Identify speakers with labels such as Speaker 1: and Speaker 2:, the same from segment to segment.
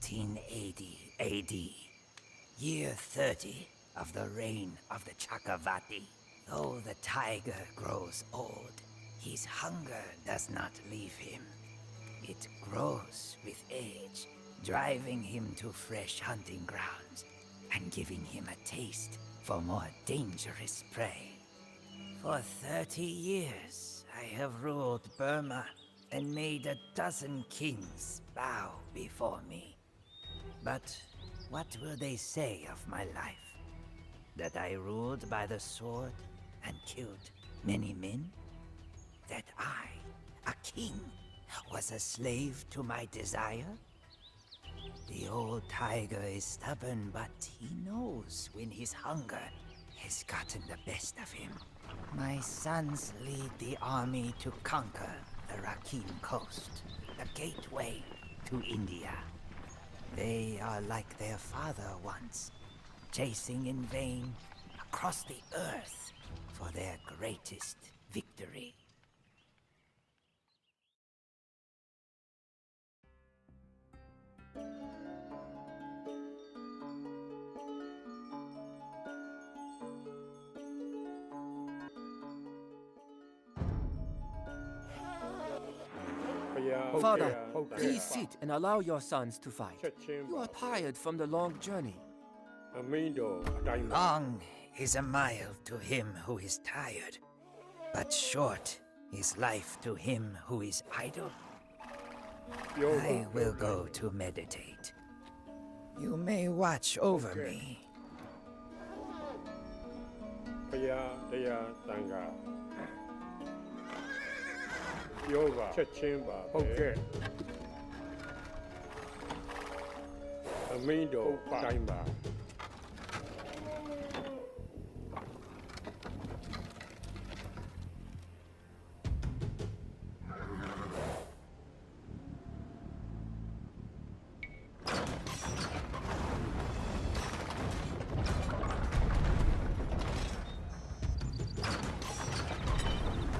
Speaker 1: 1580 AD, year 30 of the reign of the Chakravarti. Though the tiger grows old, his hunger does not leave him. It grows with age, driving him to fresh hunting grounds and giving him a taste for more dangerous prey. For 30 years, I have ruled Burma and made a dozen kings bow before me. But what will they say of my life? That I ruled by the sword and killed many men? That I, a king, was a slave to my desire? The old tiger is stubborn, but he knows when his hunger has gotten the best of him. My sons lead the army to conquer the Rakhine coast, the gateway to India. They are like their father once, chasing in vain across the earth for their greatest victory.
Speaker 2: Father, please sit and allow your sons to fight. You are tired from the long journey.
Speaker 1: Long is a mile to him who is tired, but short is life to him who is idle. I will go to meditate. You may watch over me.
Speaker 3: Yoga ချက်ချင်းပါဟုတ်ကဲ့အမင်းတော်တိုင်းပါ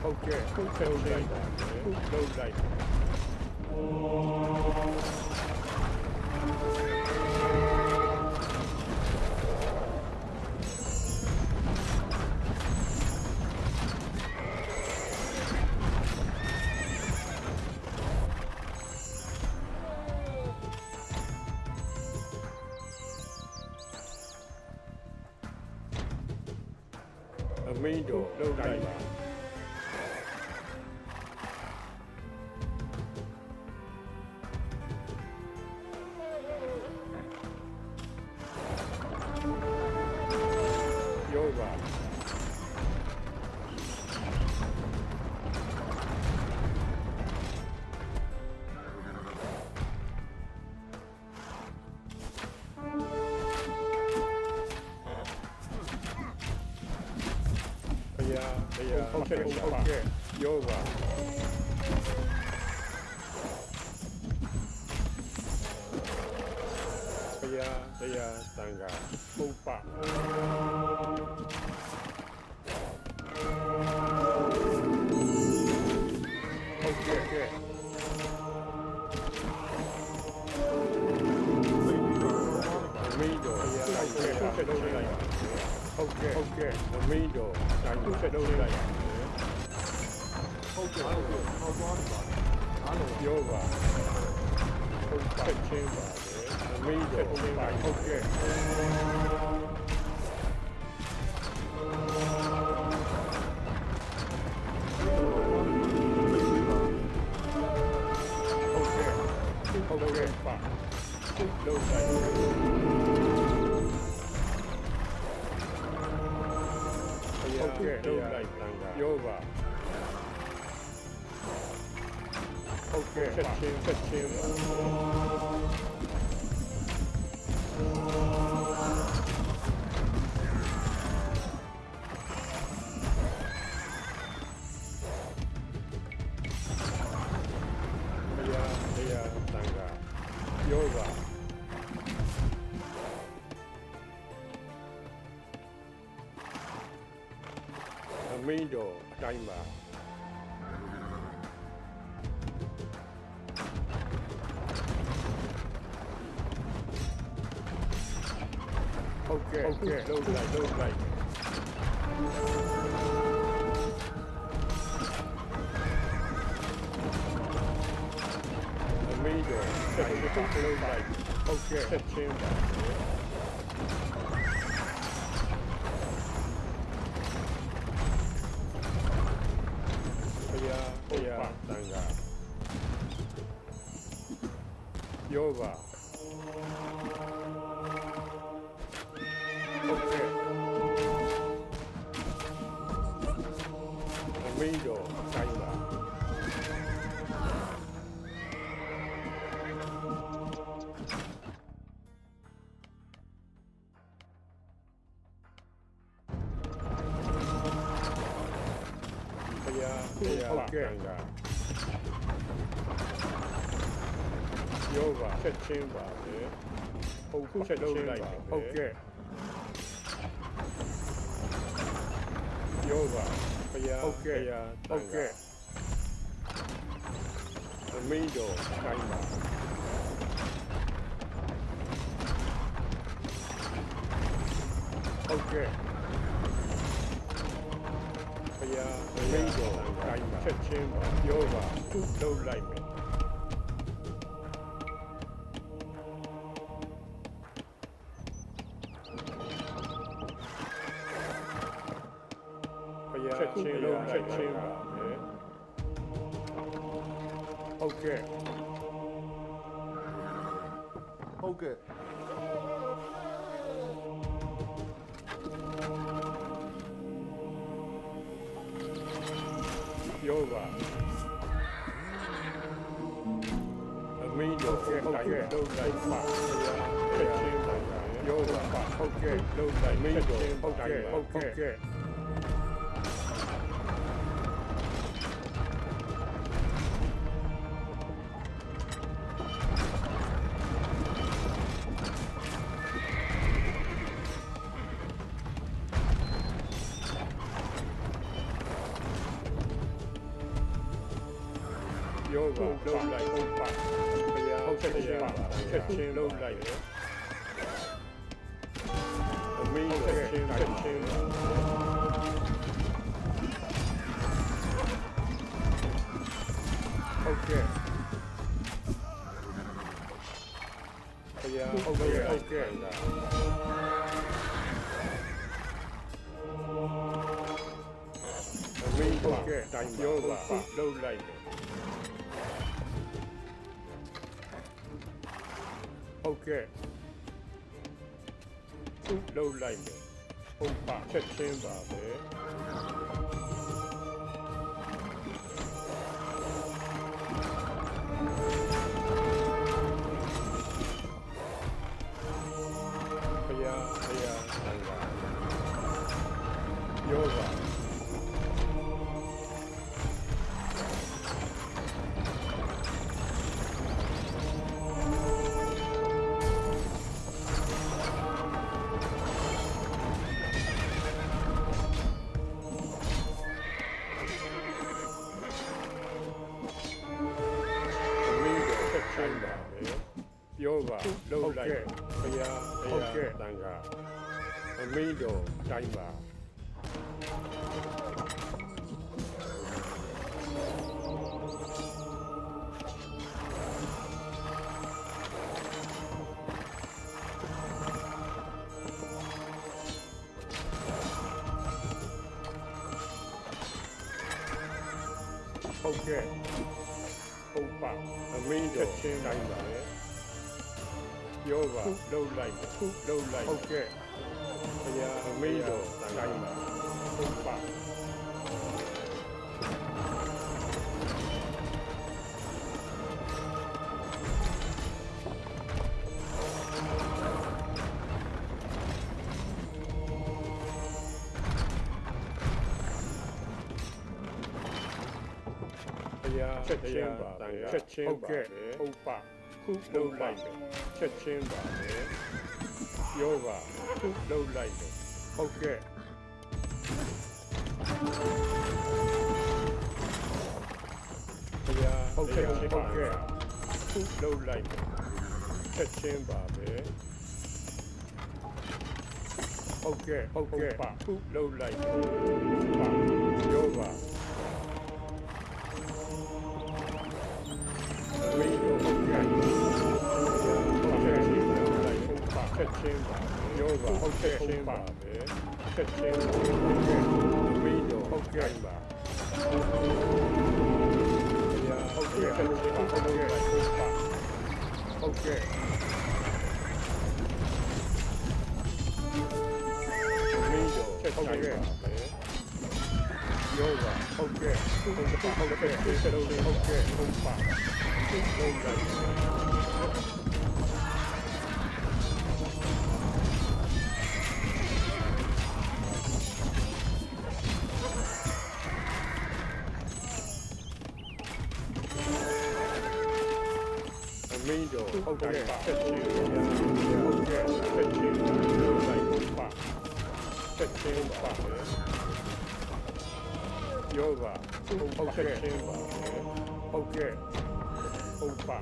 Speaker 3: ဟုတ်ကဲ့ဟုတ်ကဲ့လိုက်ပါလုံးလိုက်အမင်းတော်လုံးလိုက်ပါဟုတ်ကဲ့ယောဂဘုရားတရားသံဃာပုပ္ပဟုတ်ကဲ့မင်းတို့ဘုရားလိုက်ခဲ့တာလုံးလိုက်ဟုတ်ကဲ့မင်းတို့တိုင်းကိုချက်လုံးလိုက်ဟုတ်ကဲ့ဟောသွားပါအားလုံးပြောပါဟုတ်ချက်ချင်းပါလေမင်းတို့ဟုတ်ကဲ့ဟုတ်ကဲ့ပါလုံးလိုက်ဟုတ်ကဲ့လုံးလိုက်တန်ကပြောပါဟုတ်ကဲ့ချက်ချင်းပါဘုရားတန်ကပြောပါအမင်းတော်အတိုင်းပါ လုံးလိုက်အမင်းတို့ဆက်ပြီးလုံးလိုက်ဟုတ်ကဲ့ချက်ချင်းပါဘုရားတန်ခါယောဂဟုတ်ကဲ့အမင်းတို့တိုင်းပါဟုတ်ကဲ့ယောဂချက်ချင်းပါပဲဟုတ်ချက်ချင်းလိုက်ဟုတ်ကဲ့ယောဂဘုရားဟုတ်ကဲ့အမင်းတို့တိုင်းပါဟုတ်ကဲ့ဘုရားအမင်းတို့တိုင်းပါချက်ချင်းပါယောဂသူ့လုံးလိုက်မယ်ချက်ချင်းလုံးချက်ချင်းပါမယ်ဟုတ်ကဲ့ယောဂအမင်းတို့ကတိုင်းလုံးလိုက်ပါချက်ချင်းပါယောဂဟုတ်ကဲ့လုံးလိုက်မင်းတို့ဟုတ်ကဲ့ယောဂလုံးလိုက်ဟုတ်ပါဘုရားဟုတ်ချက်ချင်းလုံးလိုက်အမင်းချက်ချင်းဟုတ်ကဲ့ဘုရားဟုတ်ကဲ့အမင်းဟုတ်ကဲ့တိုင်းယောဂလုံးလိုက်ဟုတ်ကဲ့သူ့လုံးလိုက်မယ်ဟုတ်ပါချက်ချင်းပါပဲဘုရားသံဃာယောဂယောဂလုံးလိုက်ဘုရားတန်ခါအမင်းတို့တိုင်းပါဟုတ်ကဲ့ဟုတ်ပါအမင်းတို့ချင်းတိုင်းပါယောဂလုံးလိုက်ဟုတ်ကဲ့ဘုရားအမင်းတို့တိုင်းပါဟုတ်ပါချက်ချင်းပါချက်ချင်းပါဟုတ်ပါခုလုံးလိုက်ချက်ချင်းပါယောဂခုလုံးလိုက်ဟုတ်ကဲ့ဘုရားဟုတ်ကဲ့ခုလုံးလိုက်ချက်ချင်းပါပဲ ဟုတ်ကဲ့ပါခုလှုပ်လိုက်ပါရောပါမင်းတို့ဟုတ်ကဲ့ချက်ချင်းပါရောပါဟုတ်ကဲ့ချင်းပါပဲချက်ချင်းမင်းတို့ဟုတ်ကဲ့ပါဟုတ်ကဲ့ချက်ချင်းပါဟုတ်ကဲ့ဟုတ်ကဲ့မင်းတို့ချက်ချင်းပါပဲရောပါဟုတ်ကဲ့ဟုတ်ကဲ့ဟုတ်ကဲ့ဟုတ်ကဲ့ဟုတ်ပါဟုတ်ကဲ့မင်းတို့ဟုတ်ကဲ့ချက်ချင်းဟုတ်ကဲ့ချက်ချင်းလို့လိုက်ဟုတ်ပါချက်ချင်းပါရောပါဟုတ်ကဲ့ချင်းပါဟုတ်ကဲ့ဟုတ်ပါ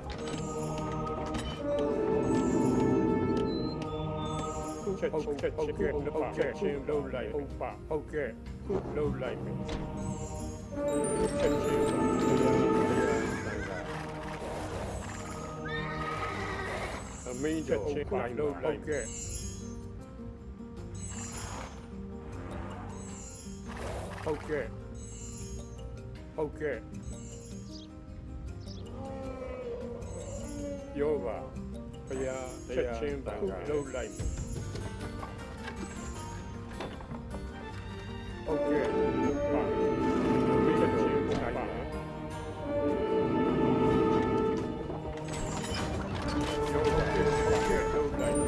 Speaker 3: ချက်ချင်းဟုတ်ကဲ့ချင်းလို့လိုက်ဟုတ်ပါဟုတ်ကဲ့လို့လိုက်ချက်ချင်းမင်းတို့ချက်ချင်းလို့လိုက်ဟုတ်ကဲ့ဟုတ်ကဲ့ဟုတ်ကဲ့ယောပါဘုရားချက်ချင်းပါလှုပ်လိုက်ဟုတ်ကဲ့ပါမင်းတို့ချက်ချင်းပါယောပါဟုတ်ကဲ့လှုပ်လိုက်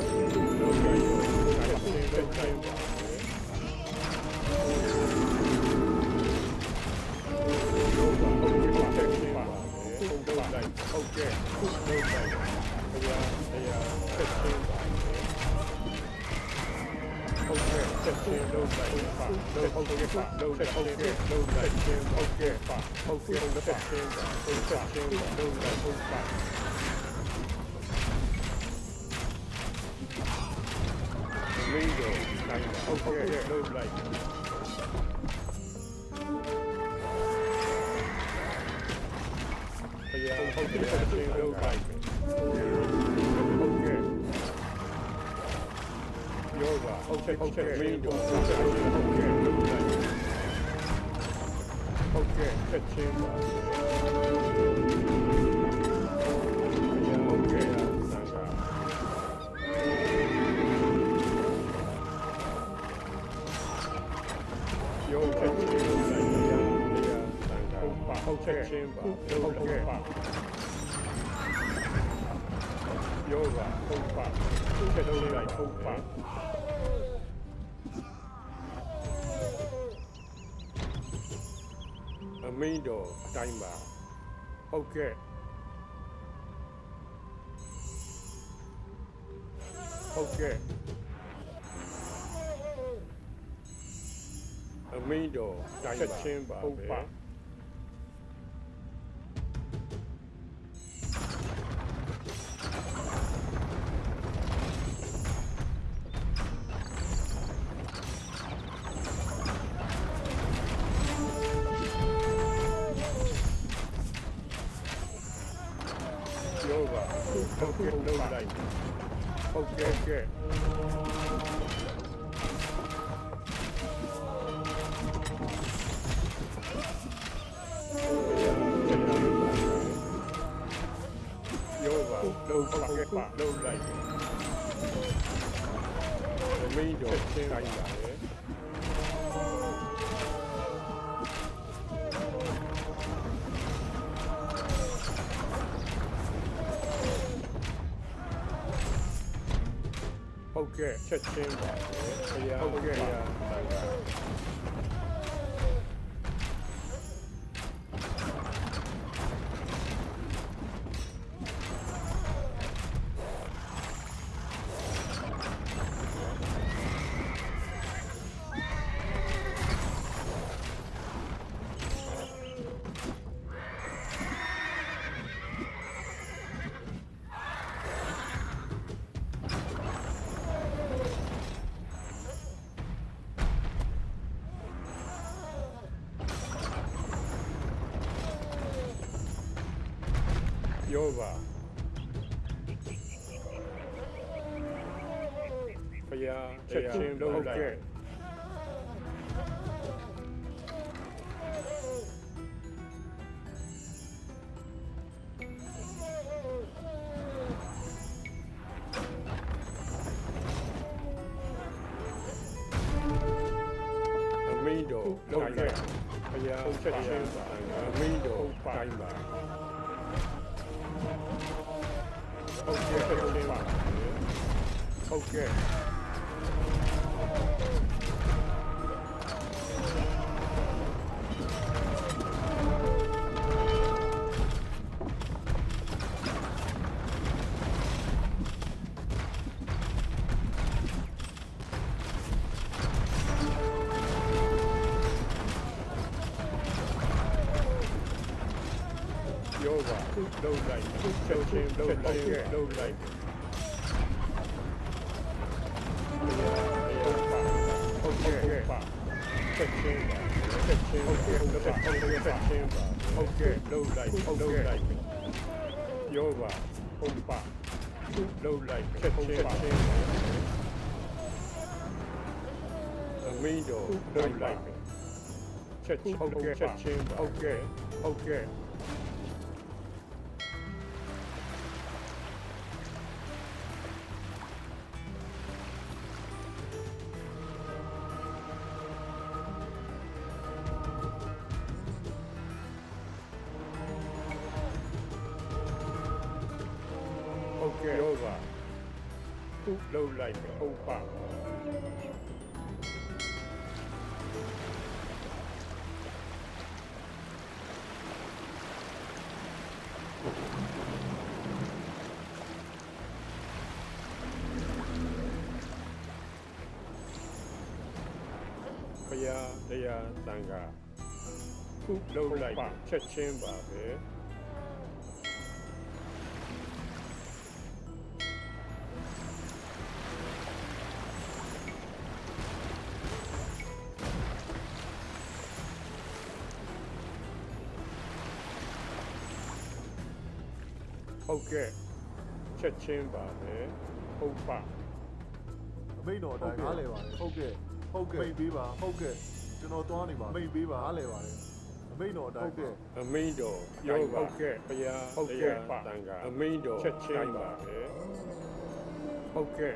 Speaker 3: ချက်ချင်းပါဟုတ်ကဲ့ခုလုံးလိုက်ဘုရားချက်ချင်းပါဟုတ်ကဲ့ချက်ချင်းလုံးလိုက်ပါဟုတ်ကဲ့ပါလုံးချက်ဟုတ်ကဲ့လုံးလိုက်ချင်းဟုတ်ကဲ့ပါဟုတ်ကဲ့ချက်ချင်းပါဟုတ်ချက်ချင်းလုံးလိုက်ဟုတ်ပါမင်းတို့နိုင်ဟုတ်ကဲ့လုံးလိုက်ဟုတ်ကဲ့ချက်ချင်းလုံးလိုက်ဟုတ်ကဲ့ယောဂဟုတ်ကဲ့မင်းတို့ဟုတ်ကဲ့လုံးလိုက်ဟုတ်ကဲ့ချက်ချင်းပါဟုတ်ကဲ့ဆန္ဒယောဂချက်ချင်းလုံးလိုက်ဟုတ်ကဲ့ချင်းပါဟုတ်ကဲ့ယောဂဟုတ်ပါချက်လုံးလိုက်ဟုတ်ပါအမင်းတို့အတိုင်းပါဟုတ်ကဲ့ဟုတ်ကဲ့အမင်းတို့တိုင်းပါချက်ချင်းပါဟုတ်ပါဟုတ်ကဲ့လုံးလိုက်ဟုတ်ကဲ့ယောပါလုံးဟုတ်ကဲ့ပါလုံးလိုက်မင်းတို့ချင်းလိုက်ပါလေဟုတ်ကဲ့ချက်ချင်းပါဘုရားဟုတ်ကဲ့ ပြောပါဘုရားချက်ချင်းလုပ်လိုက် အမင်းတို့လောက်ခဲ့ဘုရားချက်ချင်းပါအမင်းတို့တိုင်းပါဟုတ်ကဲ့ချက်ချင်းပါဟုတ်ကဲ့ပြောပါလုံးလိုက်ချက်ချင်းလုံးလိုက်လုံးလိုက်ဟုတ်ကဲ့ချက်ချင်းချက်ချင်းဟုတ်ကဲ့ချက်ချင်းပါဟုတ်ကဲ့လုံးလိုက်လုံးလိုက်ပြောပါဟုတ်ပါလုံးလိုက်ချက်ချင်းပါအမင်းတို့လုံးလိုက်ချက်ချင်းဟုတ်ကဲ့ချက်ချင်းဟုတ်ကဲ့ဟုတ်ကဲ့ဟုတ်ကဲ့ပြောပါခုလုံးလိုက်ဟုတ်ပါဘုရားတရားသံဃာခုလုံးလိုက်ချက်ချင်းပါပဲဟုတ်ကဲ့ချက်ချင်းပါပဲဟုတ်ပါ
Speaker 4: အမိန်တော်အတိုင်းနားလဲပါတယ်ဟုတ်ကဲ့ဟုတ်ကဲ့မိတ်ပေးပါဟုတ်ကဲ့ကျွန်တော်သွားနေပါမိတ်ပေးပါနားလဲပါတယ်အမိန်တော်အတိုင်းဟုတ်ကဲ့
Speaker 3: အမင်းတော်ပြောပါဟုတ်ကဲ့ဘုရားဟုတ်ကဲ့တန်ခါအမင်းတော်ချက်ချင်းပါပဲဟုတ်ကဲ့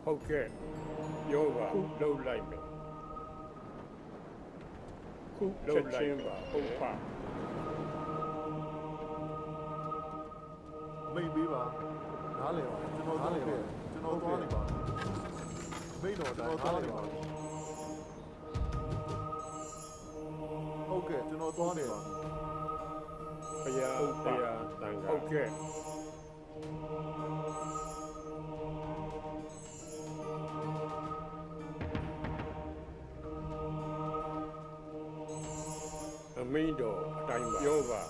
Speaker 3: ဟုတ်ကဲ့ပြောပါလှုပ်လိုက်မယ်ခုလှုပ်ချင်းပါဟုတ်ပါ
Speaker 4: မိတ်ပေးပါနားလဲပါတယ်ကျွန်တော်နားလဲပါတယ်ကျွန်တော်သွားနေပါမိတ်တော်အတိုင်းနားလဲပါတယ်ဟုတ်ကဲ့ကျွန်တော်သွားနေပါ
Speaker 3: ဘုရားတရားတန်ခါဟုတ်ကဲ့အမင်းတော်အတိုင်းပါပြောပါ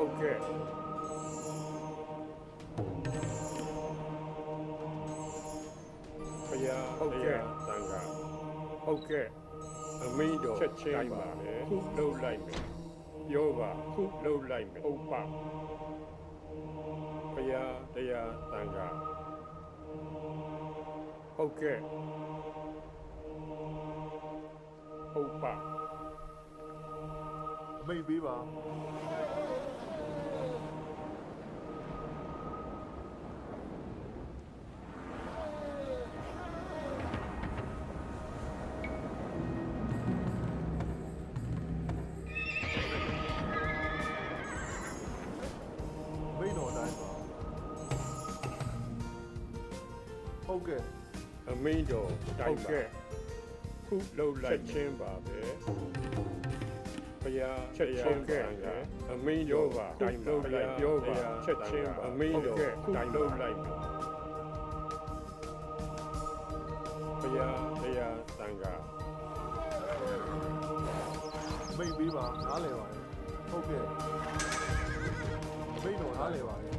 Speaker 3: ဟုတ်ကဲ့ဘုရားဟုတ်ကဲ့တန်ခါဟုတ်ကဲ့အမင်းတော်ချက်ချင်းပါပဲခုလှုပ်လိုက်မယ်ပြောပါခုလှုပ်လိုက်မယ်ဟုတ်ပါဘုရားတရားတန်ခါဟုတ်ကဲ့ဟုတ်ပါ
Speaker 4: အမိတ်ပေးပါမိတ်တော်အတိုင်းပါဟုတ်ကဲ့
Speaker 3: အမင်းတော်တိုင်းပါခုလှုပ်လိုက်ချင်းပါပဲဘုရားချက်ချင်းကအမင်းတော်ပါတိုင်းလှုပ်လိုက်ပြောပါချက်ချင်းပါအမင်းတော်ခုလှုပ်လိုက်ဘုရားတရားသံဃာ
Speaker 4: မိတ်ပေးပါနားလဲပါတယ်ဟုတ်ကဲ့မိတ်တော်နားလဲပါတယ်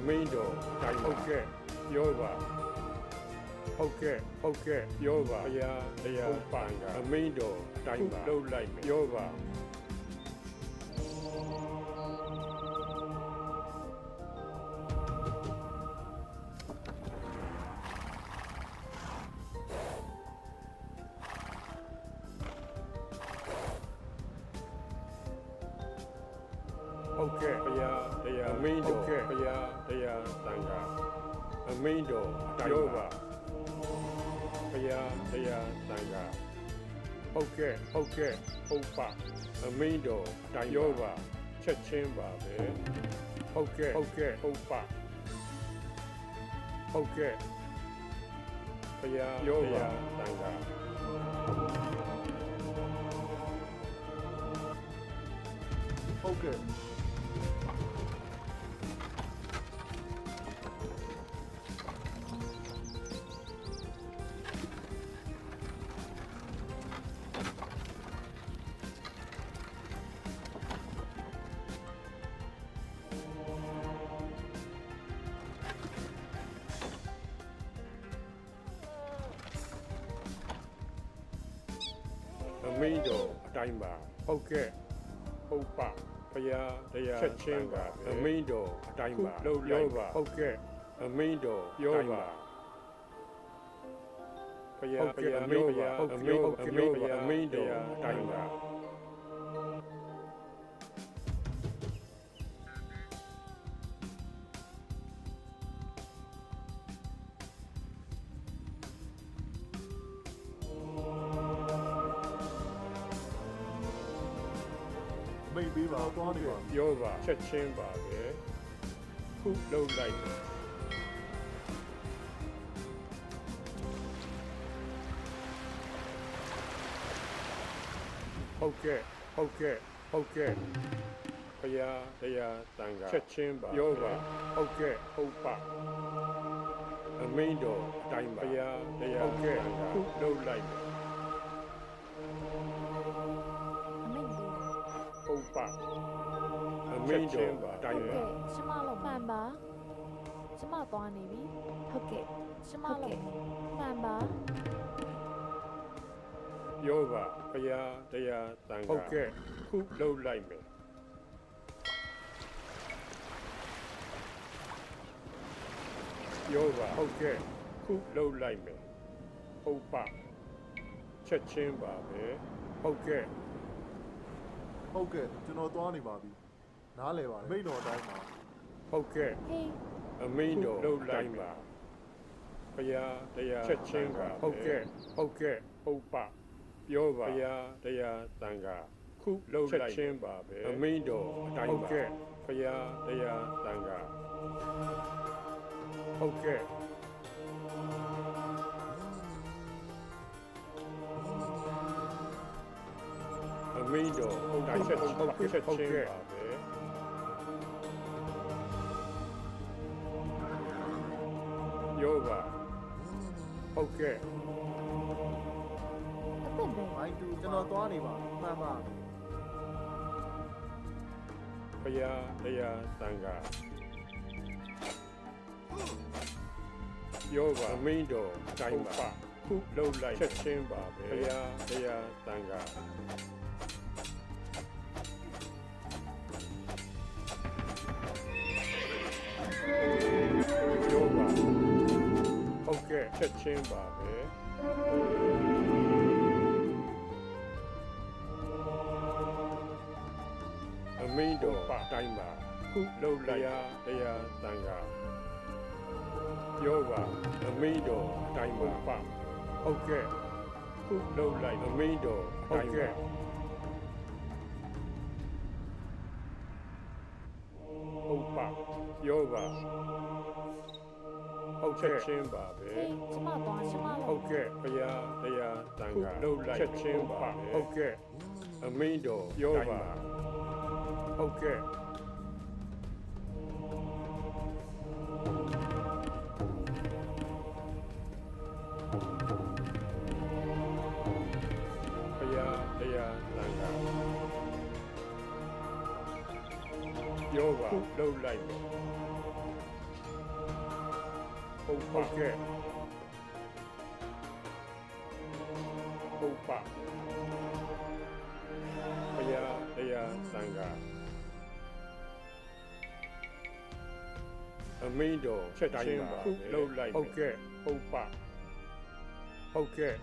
Speaker 3: မင်းတော်တိုင်းဟုတ်ကဲ့ပြောပါဟုတ်ကဲ့ပြောပါဘုရားတရားပန်ကအမင်းတော်တိုင်းပါလှုပ်လိုက်မယ်ပြောပါဟုတ်ကဲ့ဘုရားတရားအမင်းတော်ဘုရားတရားသံဃာအမင်းတော်ပြောပါဘုရားတရားသံဃာဟုတ်ကဲ့ဟုတ်ပါအမင်းတော်တိုင်းရောပါချက်ချင်းပါပဲဟုတ်ကဲ့ဟုတ်ပါဟုတ်ကဲ့ဘုရားရောပါသံဃာ
Speaker 4: ဟုတ်ကဲ့
Speaker 3: အမင်းတော်အတိုင်းပါဟုတ်ကဲ့ဟုတ်ပါဘုရားတရားချက်ချင်းပါအမင်းတော်အတိုင်းပါလှုပ်လိုက်ပါဟုတ်ကဲ့အမင်းတော်ပြောပါဘုရားအမင်းတော်အမင်းတော်အတိုင်းပါ
Speaker 4: မိတ်ပေးပါသွားနေပါ
Speaker 3: ပြောပါချက်ချင်းပါပဲခုလှုပ်လိုက်ဟုတ်ကဲ့ဘုရားတရားတန်ခါချက်ချင်းပါပြောပါဟုတ်ကဲ့ဟုတ်ပါအမင်းတော်အတိုင်းပါဘုရားတရားဟုတ်ကဲ့ခုလှုပ်လိုက်ဟုတ်ပါအမင်းတော်အတိုင်းပါ
Speaker 5: ကျမလို့မှန်ပါကျမသွားနေပြီဟုတ်ကဲ့ကျမလို့မှန်ပါ
Speaker 3: ပြောပါဘုရားတရားတန်ခါဟုတ်ကဲ့ခုလှုပ်လိုက်မယ်ပြောပါဟုတ်ကဲ့ခုလှုပ်လိုက်မယ်ဟုတ်ပါချက်ချင်းပါပဲဟုတ်ကဲ့
Speaker 4: ကျွန်တော်သွားနေပါပြီနားလဲပါတယ်မိတ်တော်အတိုင်းပါ
Speaker 3: ဟုတ်ကဲ့
Speaker 5: ဟေး
Speaker 3: အမင်းတော်လှုပ်လိုက်ပါဘုရားတရားချက်ချင်းပါဟုတ်ကဲ့ဟုတ်ပါပြောပါဘုရားတရားတန်ခါခုလှုပ်လိုက်ချင်းပါပဲအမင်းတော်အတိုင်းပါဟုတ်ကဲ့ဘုရားတရားတန်ခါဟုတ်ကဲ့အမင်းတော်တိုင်းချက်ချင်းပါပဲယောဂဟုတ်ကဲ့
Speaker 5: အသက်ပဲ
Speaker 4: မိုင်းတူကျွန်တော်သွားနေပါမှန်ပါ
Speaker 3: ဘုရားတရားတန်ခါယောဂအမင်းတော်အတိုင်းပါခုလှုပ်လိုက်ချက်ချင်းပါပဲဘုရားတရားတန်ခါယောဂဟုတ်ကဲ့ချက်ချင်းပါပဲအမင်းတော်အတိုင်းပါခုလှုပ်လိုက်တရားတန်ခါယောဂအမင်းတော်အတိုင်းပါဟုတ်ကဲ့ခုလှုပ်လိုက်အမင်းတော်အတိုင်းပါဟုတ်ပါယောဂဟုတ်ကဲ့ချင်းပါပဲ
Speaker 5: ဟေးကျမသွားကျမလို့
Speaker 3: ဟုတ်ကဲ့ဘုရားတရားတန်ခါလှုပ်လိုက်ချက်ချင်းပါဟုတ်ကဲ့အမင်းတော်ယောဂဟုတ်ကဲ့ဘုရားတရားတန်ခါယောဂလှုပ်လိုက် ဟုတ်ကဲ့ဟုတ်ပါဘုရားတရားသံဃာအမင်းတော်ချက်တိုင်းပါလှုပ်လိုက်ဟုတ်ကဲ့ဟုတ်ပါဟုတ်ကဲ့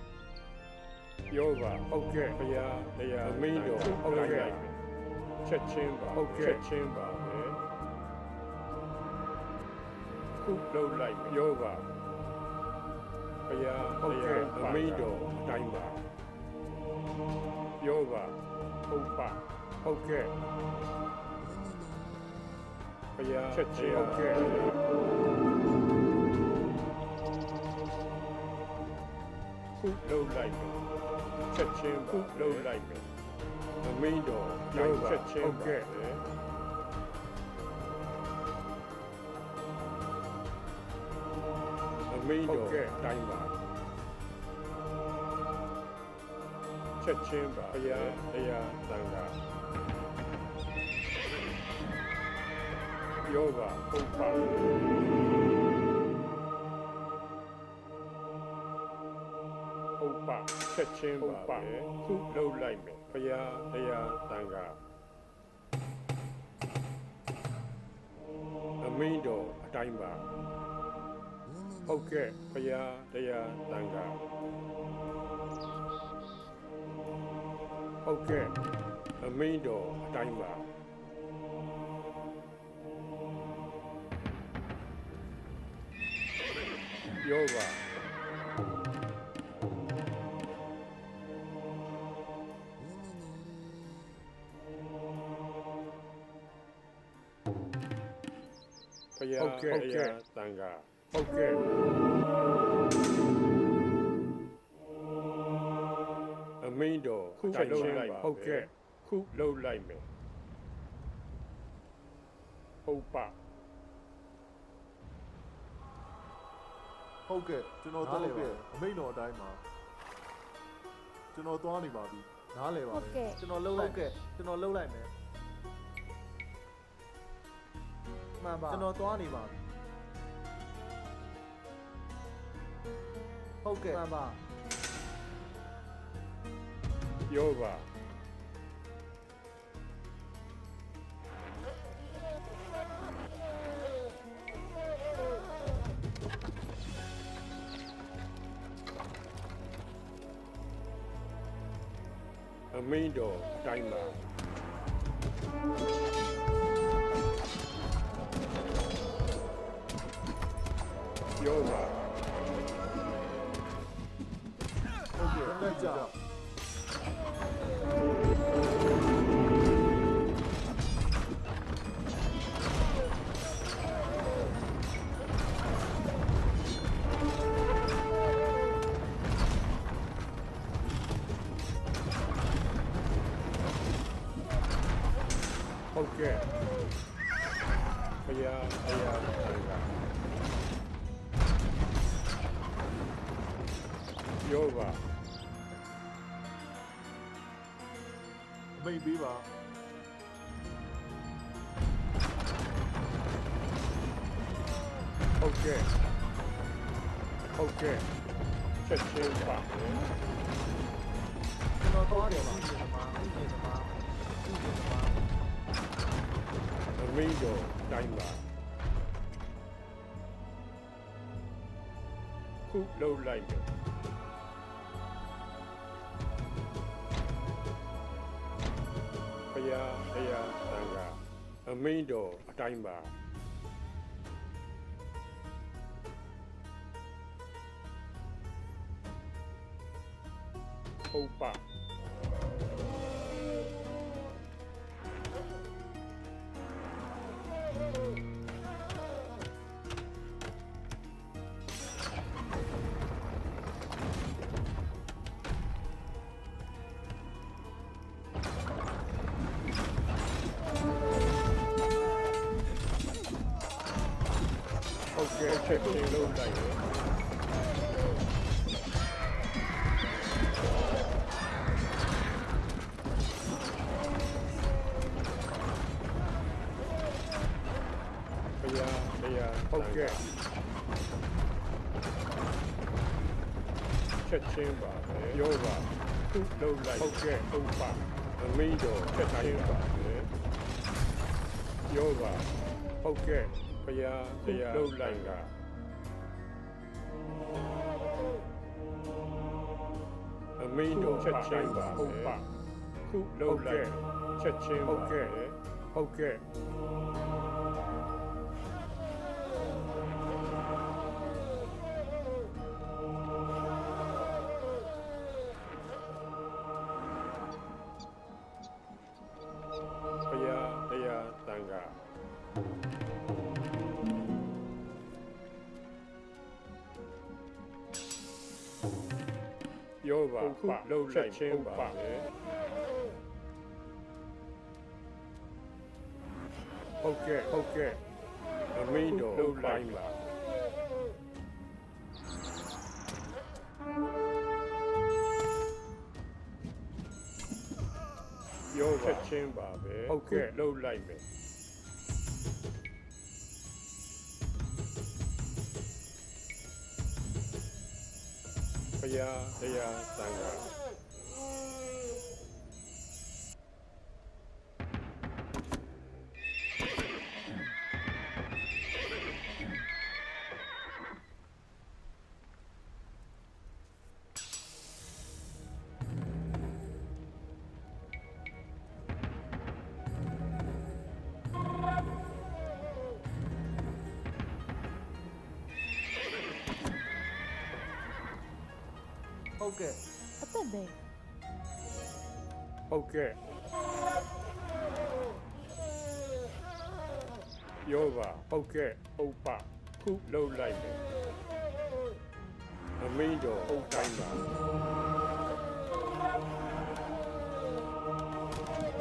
Speaker 3: ယောဂဟုတ်ကဲ့ဘုရားတရားအမင်းတော်ဟုတ်ကဲ့ချက်ချင်းပါဟုတ်ကဲ့ချက်ချင်းပါပဲခုလှုပ်လိုက်ယောဂဘုရားဟုတ်ကဲ့အမင်းတော်တိုင်းပါယောဂဟုတ်ပါဟုတ်ကဲ့ဘုရားချက်ချင်းဟုတ်ကဲ့ခုလှုပ်လိုက်ချက်ချင်းခုလှုပ်လိုက်အမင်းတော်ယောဂချက်ချင်းဟုတ်ကဲ့အမင်းတော်တိုင်းပါချက်ချင်းပါဘုရားတရားသံဃာယောဂဟုတ်ပါဟုတ်ပါချက်ချင်းပါခုလှုပ်လိုက်မယ်ဘုရားတရားသံဃာအမင်းတော်အတိုင်းပါဟုတ်ကဲ့ဘုရားတရားသံဃာဟုတ်ကဲ့အမင်းတော်အတိုင်းပါယောဂဘုရားဟုတ်ကဲ့သံဃာဟုတ်ကဲ့အမင်းတော်ခုလှုပ်လိုက်ဟုတ်ကဲ့ခုလှုပ်လိုက်မယ်ဟုတ်ပါ
Speaker 4: ဟုတ်ကဲ့ကျွန်တော်သွားခဲ့အမိန်တော်အတိုင်းမှာကျွန်တော်သွားနေပါပြီနားလဲပါ
Speaker 5: ဟုတ်ကဲ့
Speaker 4: ကျွန်တော်လှုပ်လိုက်ကျွန်တော်လှုပ်လိုက်မယ်မှန်ပါကျွန်တော်သွားနေပါပြီဟုတ်ကဲ့မှန်ပါ
Speaker 3: ယောဂအမင်းတော်တိုင်းပါယောဂ
Speaker 4: ဟုတ်ကဲ့လက်ကြ
Speaker 3: ဟုတ်ကဲ့ဘုရားတရားသံဃာယောဂ
Speaker 4: မိတ်ပေးပါ
Speaker 3: ဟုတ်ကဲ့ဟုတ်ကဲ့ချက်ချင်းပါ
Speaker 4: ကျွန်တော်သွားတယ်ပါဥပဒေသမား
Speaker 3: အမင်းတော်တိုင်းပါခုလှုပ်လိုက်မယ်ဘုရားတရားသံဃာအမင်းတော်အတိုင်းပါဟုတ်ပါဟုတ်ကဲ့ချက်ချင်းလုံးလိုက်ရဘုရားတရားဟုတ်ကဲ့ ချက်ချင်းပါပဲပြောပါခုလှုပ်လိုက်ဟုတ်ကဲ့ဟုတ်ပါအမင်းတော်ချက်ချင်းပါပဲပြောပါဟုတ်ကဲ့ဘုရားတရားလှုပ်လိုက်က အမင်းတို့ချက်ချင်းပါဟုတ်ပါခုလှုပ်လိုက်ချက်ချင်းဟုတ်ကဲ့ဟုတ်ကဲ့ဘုရားတရားတန်ခါပြောပါခုလှုပ်လိုက်ချင်းပါပဲဟုတ်ကဲ့ဟုတ်ကဲ့အမင်းတို့လှုပ်လိုက်ပါပြောပါချက်ချင်းပါပဲဟုတ်ကဲ့လှုပ်လိုက်မယ်ဘုရားတရားတန်ခါ
Speaker 4: ဟုတ်ကဲ့
Speaker 5: အသက်ပဲ
Speaker 3: ဟုတ်ကဲ့ပြောပါဟုတ်ကဲ့ဟုတ်ပါခုလှုပ်လိုက်မယ်အမင်းတို့ဟုတ်တိုင်းပါ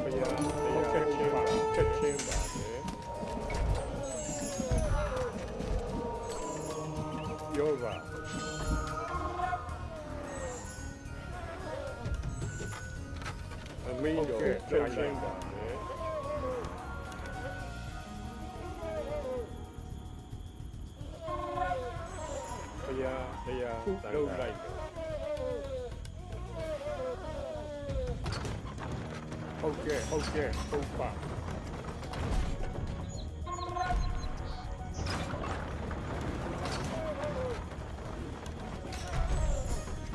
Speaker 3: ဘုရားတရားချက်ချင်းပါချက်ချင်းပါပဲပြောပါအမင်းတို့ချက်ချင်းပါပဲဘုရားတရားလှုပ်လိုက်တယ်ဟုတ်ကဲ့ဟုတ်ကဲ့ဟုတ်ပါ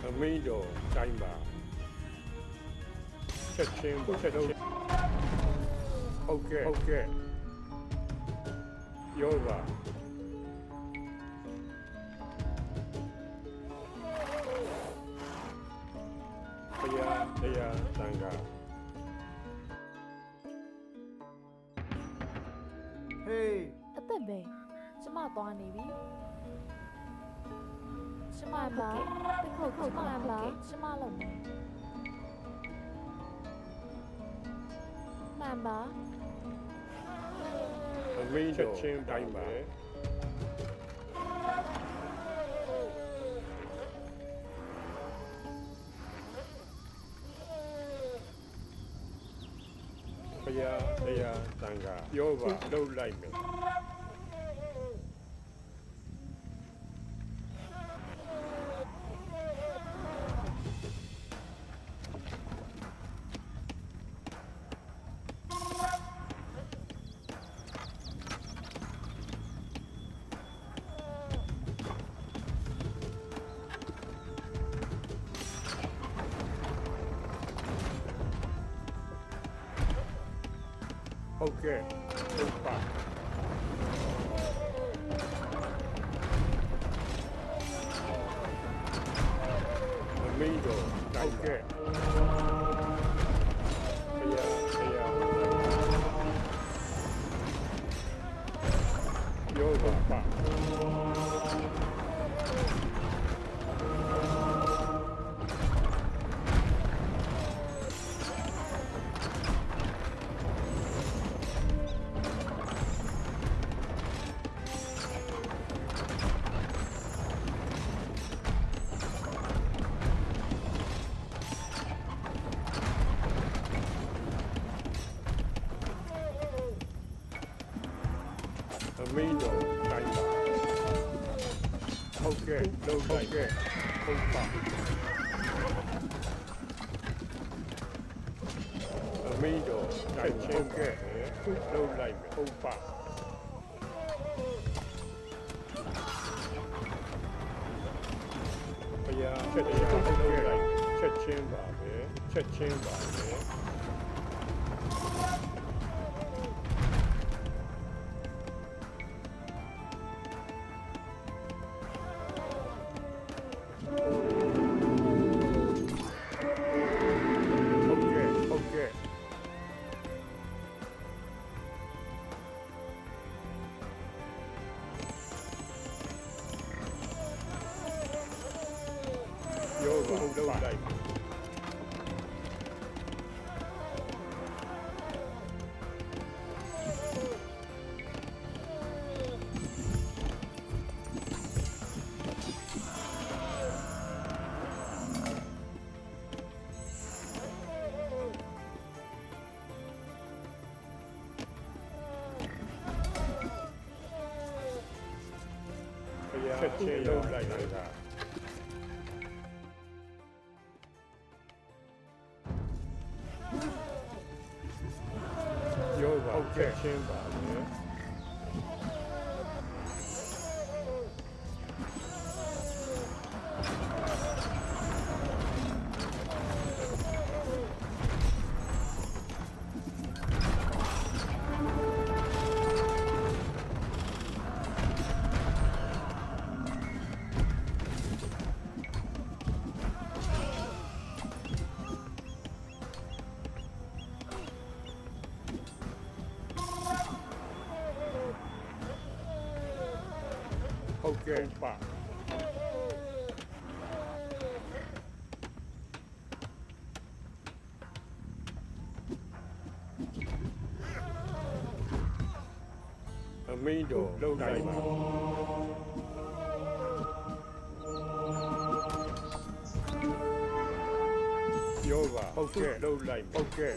Speaker 3: အမင်းတို့တိုင်းပါချက်ချင်းချက်ချင်းဟုတ်ကဲ့ဟုတ်ကဲ့ပြောပါဘုရားတရားတန်ခါ
Speaker 4: ဟေး
Speaker 5: အသက်ပဲကျမသွားနေပြီကျမပါတခုတ်ကျမပါကျမလုံးမယ်မှန်ပါ
Speaker 3: အမင်းချက်ချင်းတိုင်းပါဘုရားတရားတန်ခါပြောပါလှုပ်လိုက်မယ်ဟုတ်ကဲ့ဟုတ်ပါအမင်းတို့တိုင်းကဲ့ဘုရားတရားပြောပါအမင်းတို့တိုင်းပါဟုတ်ကဲ့လှုပ်လိုက်ကဲ့ဟုတ်ပါ မင်းတော်ချက်ချင်းကဲခုလုံးလိုက်မယ်ဟုတ်ပါဘုရားချက်တရားလုံးလိုက်ချက်ချင်းပါပဲချက်ချင်းပါပဲဟုတ်ကဲ့ရောပါလုံးလိုက်ချက်ချင်းလုံးလိုက်တာရောပါချက်ချင်းပါပဲဟုတ်ကဲ့ပါအမင်းတော်လုံးလိုက်ပါရောပါဟုတ်ကဲ့လုံးလိုက်ဟုတ်ကဲ့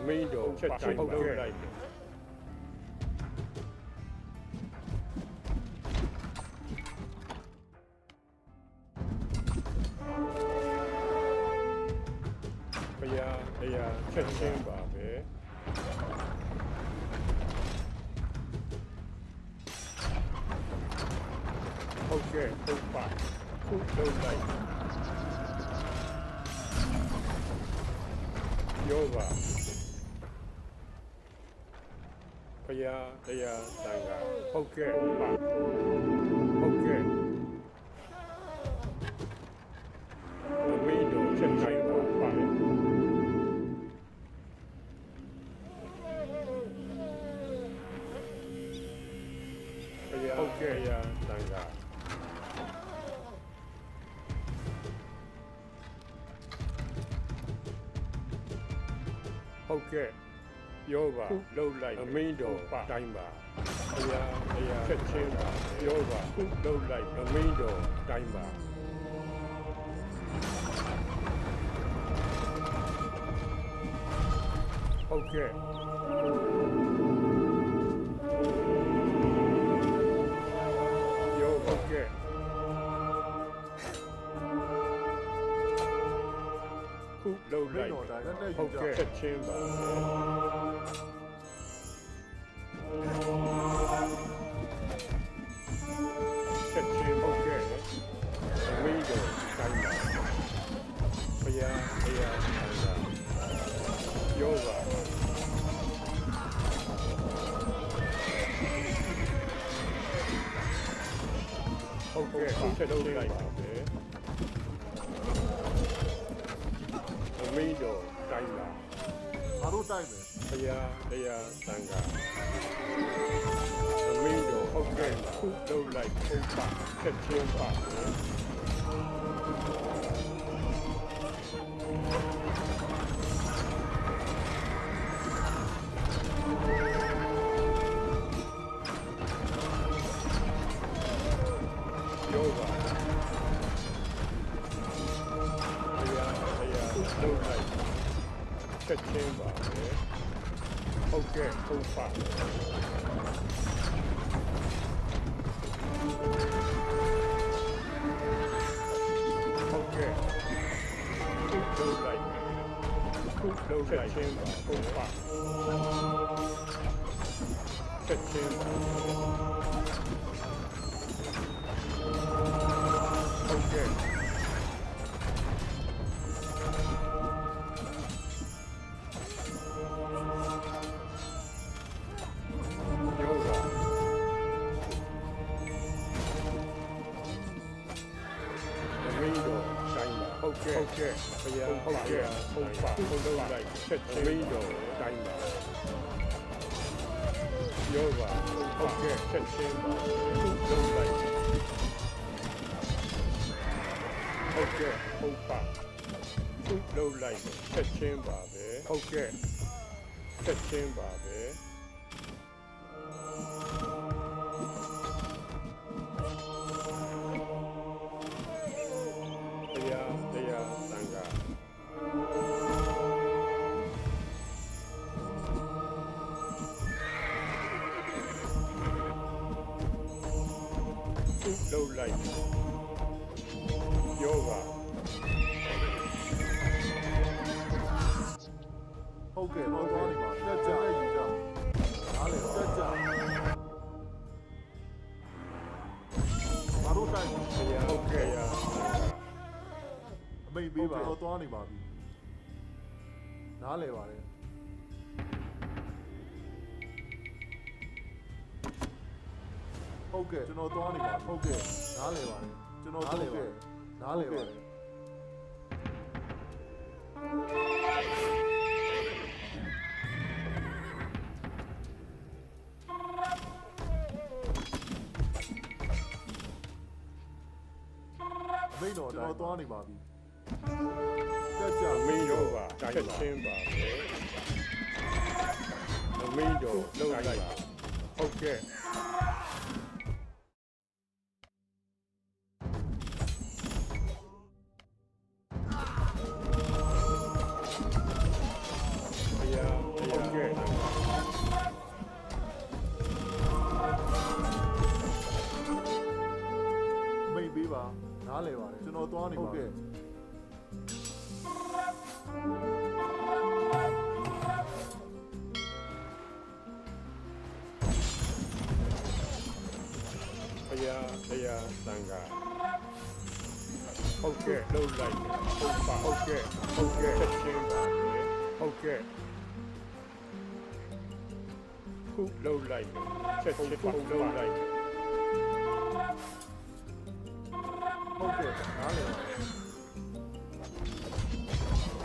Speaker 3: မင်းတော်ချက်ချင်းလုံးလိုက်ဘုရားချက်ချင်းပါပဲဟုတ်ကဲ့ဟုတ်ပါခုလုံးလိုက်ရောပါဘုရားတရားတန်ခါဟုတ်ကဲ့ပါဟုတ်ကဲ့မင်းတို့ချက်ချင်းပါပါတယ်ဘုရားဟုတ်ကဲ့ရာတန်ခါဟုတ်ကဲ့ရောပါလုံးလိုက်အမင်းတော်တိုင်းပါဘုရားချက်ချင်းပါရောပါလုံးလိုက်အမင်းတော်တိုင်းပါဟုတ်ကဲ့ရောဟုတ်ကဲ့ခုလုံးလိုက်ဟုတ်ကဲ့ချက်ချင်းပါချက်ချင်းဟုတ်ကဲ့အမင်းတော်တိုင်းပါဘုရားတိုင်းပါရောပါဟုတ်ကဲ့ချက်လုံးလိုက်ပါပဲအမင်းတော်တိုင်းပါ
Speaker 4: ငါတို့တိုက်မယ်
Speaker 3: ဘုရားတန်ခါအမင်းတော်ဟုတ်ကဲ့ခုလုံးလိုက်ဟုတ်ပါချက်ချင်းပါရောပါဘုရားလုံးလိုက်ချက်ချင်းပါပဲဟုတ် ဟုတ်ကဲ့ဟုတ်ပါဟုတ်ကဲ့ခုလုံးလိုက်ခုလုံးလိုက်ချင်းပါဟုတ်ပါချက်ချင်းပါဟုတ်ကဲ့ယောဂသမီးတော်တိုင်းပါဟုတ်ကဲ့ဟုတ်ကဲ့ဘုရားဟုတ်ကဲ့ဟုတ်ပါဟုတ်လုံးလိုက်ချက်ချင်းသမီးတော်တိုင်းပါယောဂဟုတ်ကဲ့ချက်ချင်းပါခုလုံးလိုက်ဟုတ်ကဲ့ဟုတ်ပါခုလုံးလိုက်ချက်ချင်းပါပဲဟုတ်ကဲ့ချက်ချင်းပါပဲတရားသံဃာခုလုံးလိုက်ယောဂ
Speaker 4: ဟုတ်ကဲ့တော့သွားနေပါတက်ကြယူကြနားလေတက်ကြငါတို့တိုင်း
Speaker 3: တရားဟုတ်ကဲ့ရ
Speaker 4: အမိတ်ပေးပါတော့သွားနေပါပြီနားလေပါတယ်ဟုတ်ကဲ့ကျွန်တော်သွားနေပါဟုတ်ကဲ့နားလေပါတယ်ကျွန်တော်သွားလေပါနားလေပါတယ်မိတ်တော်ကျွန်တော်သွားနေပါပြီတက်ကြ
Speaker 3: မင်းရောပါချက်ချင်းပါပဲမင်းတော်လုံးလိုက်ပါဟုတ်ကဲ့တရားဟုတ်ကဲ့
Speaker 4: မိတ်ပေးပါနားလေပါတယ်ကျွန်တော်သွားနေပါဟုတ်ကဲ့
Speaker 3: တရားသံဃာဟုတ်ကဲ့လုံးလိုက်ဟုတ်ပါဟုတ်ကဲ့ချက်ချင်းပါပဲဟုတ်ကဲ့ခုလုံးလိုက်ချက်ချင်းခုလုံးလိုက်
Speaker 4: ဟုတ်ကဲ့နားလေပါ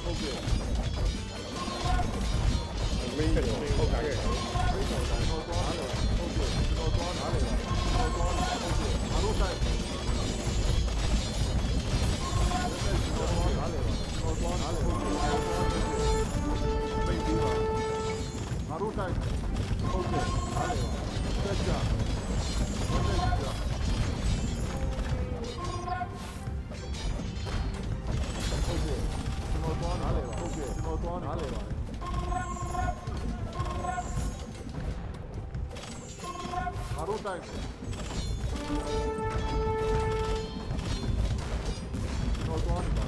Speaker 4: ဟုတ်ကဲ့
Speaker 3: မင်းတော်ဟုတ်ကဲ့
Speaker 4: မိတ်တော်ကျွန်တော်သွားလေဟုတ်ကဲ့ကျွန်တော်သွားနားလေပါကျွန်တော်သွားဟုတ်ကဲ့အားလုံးတိုင်းကျွန်တော်သွားနားလေပါကျွန်တော်သွားနားလေဟုတ်ကဲ့မိတ်ပေးပါအားလုံးတိုင်းဟုတ်ကဲ့နားလေပါတက်ကြဟုတ်ကဲ့ကြဟုတ်ကဲ့ကျွန်တော်သွားနားလေပါဟုတ်ကဲ့ကျွန်တော်သွားနားလေပါအားလုံးတိုင်းကျွန်တော်သွားနေပါ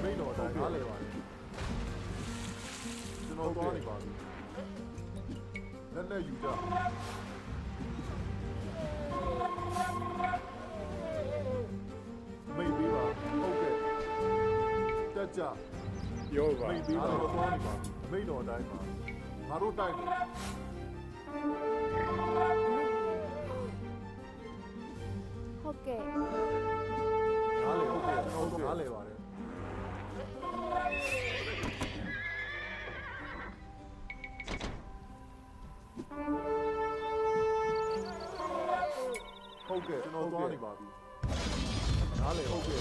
Speaker 4: မိန်တော်တိုင်းနားလေပါတယ်ကျွန်တော်သွားနေပါပြီလက်နဲ့ယူကြမိတ်ပေးပါဟုတ်ကဲ့တက်ကြ
Speaker 3: ယောဂ
Speaker 4: မိတ်ပေးပါတော့သွားနေပါမိတ်တော်တိုင်းပါငါတို့တိုက်တယ်
Speaker 5: ဟုတ်ကဲ့
Speaker 4: နားလေဟုတ်ကဲ့ကျွန်တော်နားလေပါတယ်ဟုတ်ကဲ့ကျွန်တော်သွားနေပါပြီနားလေဟုတ်ကဲ့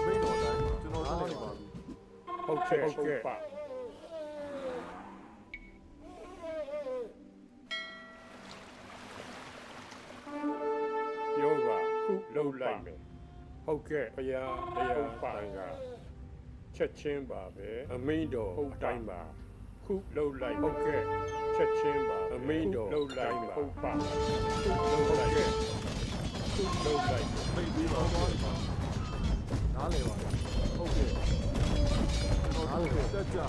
Speaker 4: မိတ်တော်တိုင်းပါကျွန်တော်သွားနေပါပြီ
Speaker 3: ဟုတ်ကဲ့ဟုတ်ပါ လိုက်မယ်ဟုတ်ကဲ့ဘုရားတရားတန်ခါချက်ချင်းပါပဲအမိန်တော်ဟုတ်တိုင်းပါခုလှုပ်လိုက်ဟုတ်ကဲ့ချက်ချင်းပါအမိန်တော်လှုပ်လိုက်ပါဟုတ်ပါခုလှုပ်လိုက်ခဲ့ခုလှုပ်လိုက်
Speaker 4: မိတ်ပြီးတော့သွားနေပါနားလေပါဟုတ်ကဲ့နားလေတက်ကြ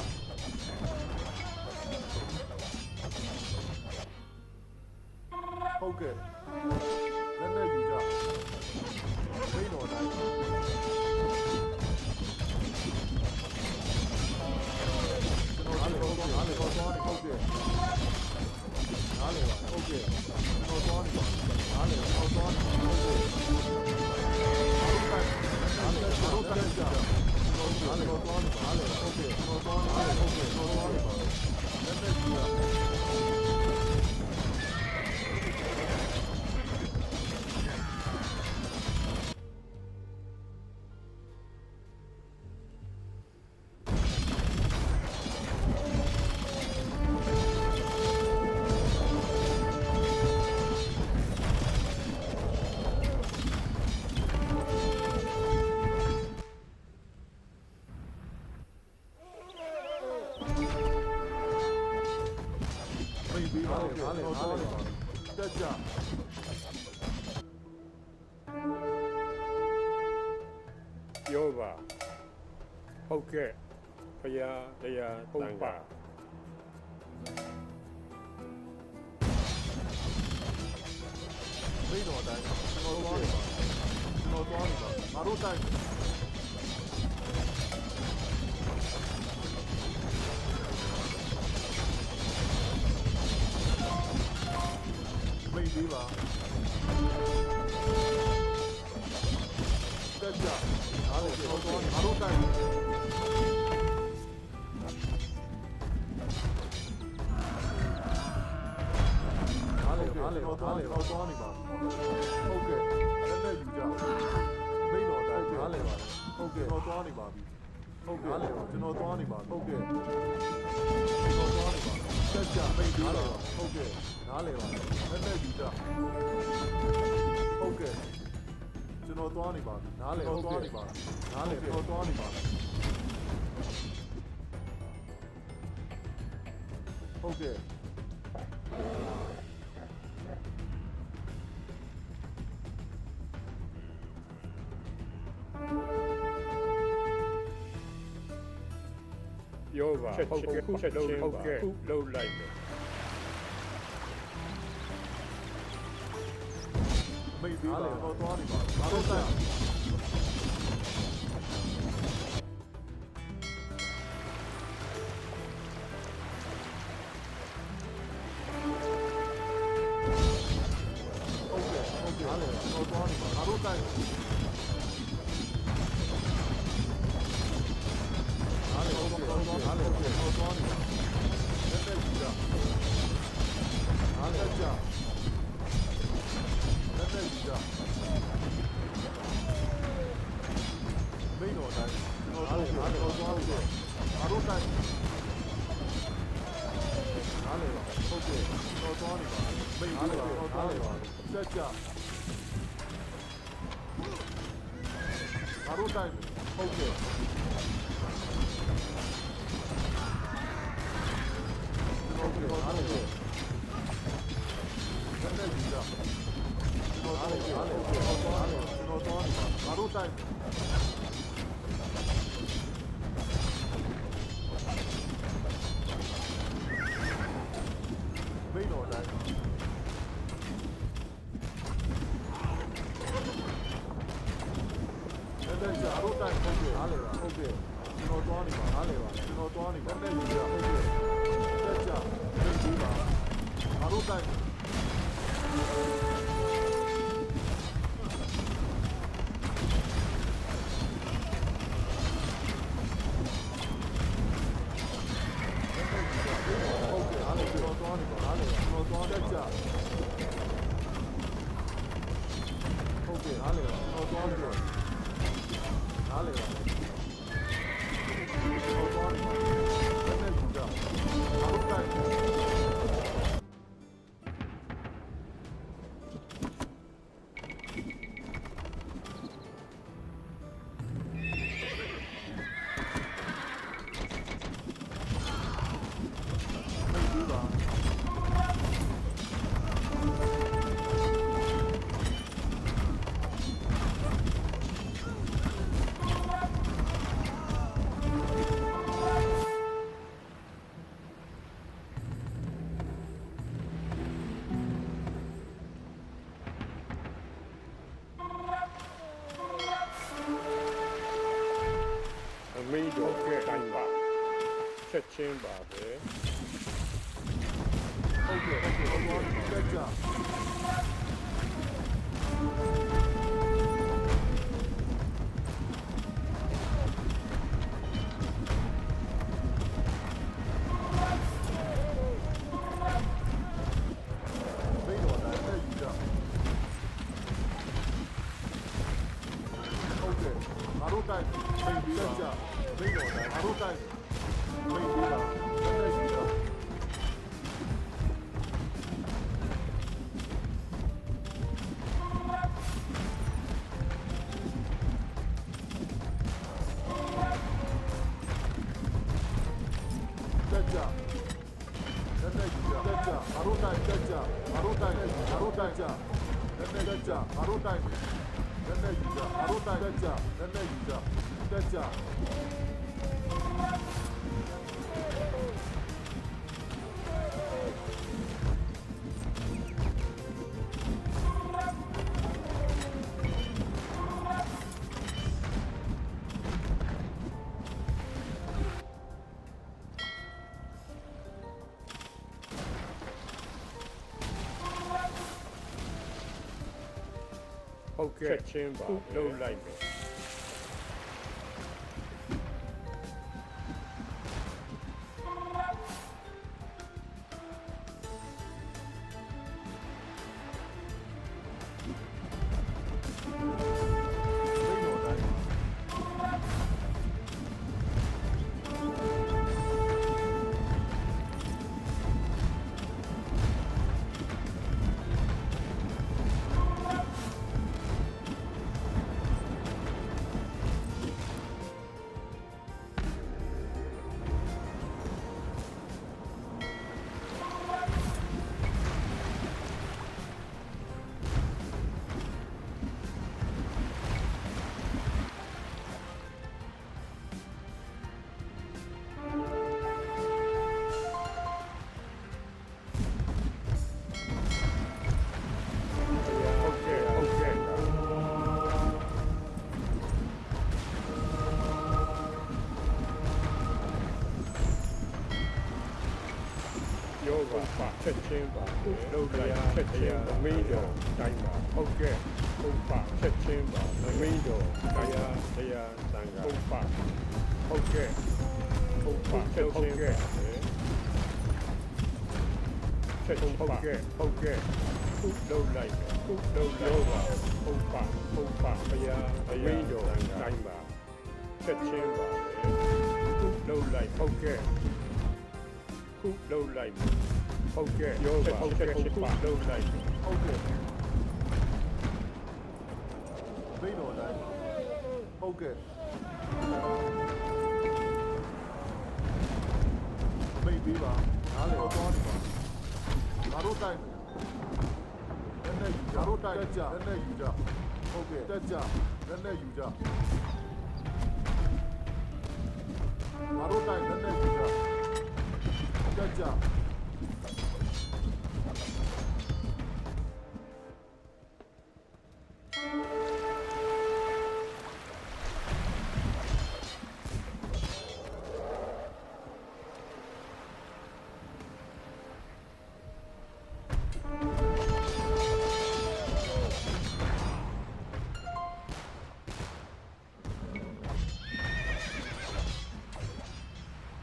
Speaker 4: ဟုတ်ကဲ့လက်နဲ့ယူကြမိတ်တော်တိုင်းနားလေဟုတ်ကဲ့နားလေတော့သွားနေဟုတ်ကဲ့နားလေပါဟုတ်ကဲ့ကျွန်တော်သွားနေပါနားလေတော့သွားနေဟုတ်ကဲ့နားလေတော့တက်ကြနားလေတော့သွားနေနားလေဟုတ်ကဲ့ကျွန်တော်သွားနေဟုတ်ကဲ့ကျွန်တော်သွားနေပါလက်နဲ့ယူကြမိတ်ပြီးတော့နားလေတက်ကြ
Speaker 3: ပြောပါဟုတ်ကဲ့ဘုရားတရားဟုတ်ပါ
Speaker 4: မိတ်တော်တိုင်းကျွန်တော်သွားနေပါကျွန်တော်သွားနေပါငါတို့တိုင်းမိတ်ပြီးပါတက်ကြအားလုံးကျွန်တော်သွားနေငါတို့တိုင်းအားလုံးတော့သွားနေပါဟုတ်ကဲ့လက်နဲ့ယူကြမိတ်တော်တိုင်းနားလေပါဟုတ်ကဲ့ကျွန်တော်သွားနေပါပြီဟုတ်ကဲ့ကျွန်တော်သွားနေပါဟုတ်ကဲ့ကျွန်တော်သွားနေပါတက်ကြမိတ်ပြီးပါဟုတ်ကဲ့နားလေပါလက်နဲ့ယူကြဟုတ်ကဲ့ကျွန်တော်သွားနေပါပြီနားလေသွားနေပါနားလေကျွန်တော်သွားနေပါဟုတ်ကဲ့
Speaker 3: ပြောပါဟုတ်ကဲ့ခုချက်လုံးဟုတ်ကဲ့ခုလှုပ်လိုက်မယ်
Speaker 4: မိတ်ပြီးပါတော့သွားနေပါငါတို့တိုင်းဟုတ်ကဲ့နားလေတော့သွားနေပါငါတို့တိုင်းနားလေတော့သွားနားလေတော့သွားနေပါလက်နဲ့ယူကြနားလေကြလက်နဲ့ယူကြမိတ်တော်တိုင်းတော့သွားပြီးတော့ငါတို့တိုင်းနားလေပါဟုတ်ကဲ့တော့သွားနေပါမိတ်တော်တော့သွားနေပါတက်ကြငါတို့တိုင်းဟုတ်ကဲ့ဟုတ်ကဲ့နားလေလက်နဲ့ယူကြတော့သွားနေပါတော့သွားနေပါငါတို့တိုင်းမိတ်တော်တိုင်းလက်နဲ့ကြတော့တိုင်းဟုတ်ကဲ့နားလေပါဟုတ်ကဲ့ကျွန်တော်သွားနေပါနားလေပါကျွန်တော်သွားနေပါလက်နဲ့ယူကြဟုတ်ကဲ့တက်ကြမိတ်ပြီးပါငါတို့တိုင်း
Speaker 3: ချင်းပါပဲ
Speaker 4: ဟုတ်ကဲ့တက်ကြဘေးတော်တိုင်းတက်ယူကြဟုတ်ကဲ့ငါတို့တိုင်းပြေးပြီးကြဘေးတော်တိုင်းငါတို့တိုင်းပြေးပြီးတော့တက်ယူကြတက်ကြလက်နဲ့ယူကြတက်ကြငါတို့တိုင်းတက်ကြငါတို့တိုင်းငါတို့တိုင်းကြလက်နဲ့တက်ကြငါတို့တိုင်းလက်နဲ့ယူကြငါတို့တိုင်းတက်ကြလက်နဲ့ယူကြတက်ကြ
Speaker 3: ဟုတ်ကဲ့ချက်ချင်းပါလုံးလိုက်မယ်
Speaker 4: ဘေးတော်တိုင်း
Speaker 3: ဟုတ်ကဲ့ဟုတ်ကဲ့ယောဂပါချက်ချင်းပါလုံးလိုက်ချက်ချင်းမင်းတော်တိုင်းပါဟုတ်ကဲ့ဟုတ်ပါချက်ချင်းပါမင်းတော်တရားတရားသံဃာဟုတ်ပါဟုတ်ကဲ့ဟုတ်ပါချက်ချင်းပါချက်ချင်းဟုတ်ကဲ့ဟုတ်ကဲ့ခုလုံးလိုက်ခုလုံးလိုက်ပါဟုတ်ပါဟုတ်ပါဘုရားမင်းတော်တိုင်းပါချက်ချင်းပါခုလုံးလိုက်ဟုတ်ကဲ့ခုလုံးလိုက်ဟုတ်ကဲ့ယောဂဟုတ်ကဲ့ခုလုံးလိုက်
Speaker 4: ဟုတ်ကဲ့ဘေးတော်တိုင်းဟုတ်ကဲ့ဘေးပြီးပါနားလေတော့နေပါငါတို့တိုင်းလက်နဲ့ယူကြငါတို့တိုင်းတက်ကြလက်နဲ့ယူကြဟုတ်ကဲ့တက်ကြလက်နဲ့ယူကြငါတို့တိုင်းလက်နဲ့ယူကြတက်ကြ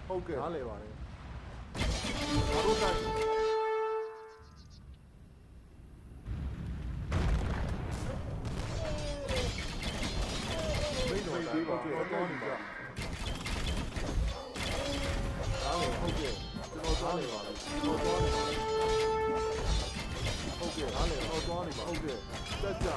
Speaker 4: ဟုတ်ကဲ့နားလေပါတယ်ငါတို့တိုင်းဘေးတော်တိုင်းဟုတ်ကဲ့တော့နေပါဟုတ်ကဲ့ကျွန်တော်သွားနေပါလားကျွန်တော်သွားနေပါဟုတ်ကဲ့နားလေတော့သွားနေပါဟုတ်ကဲ့တက်ကြ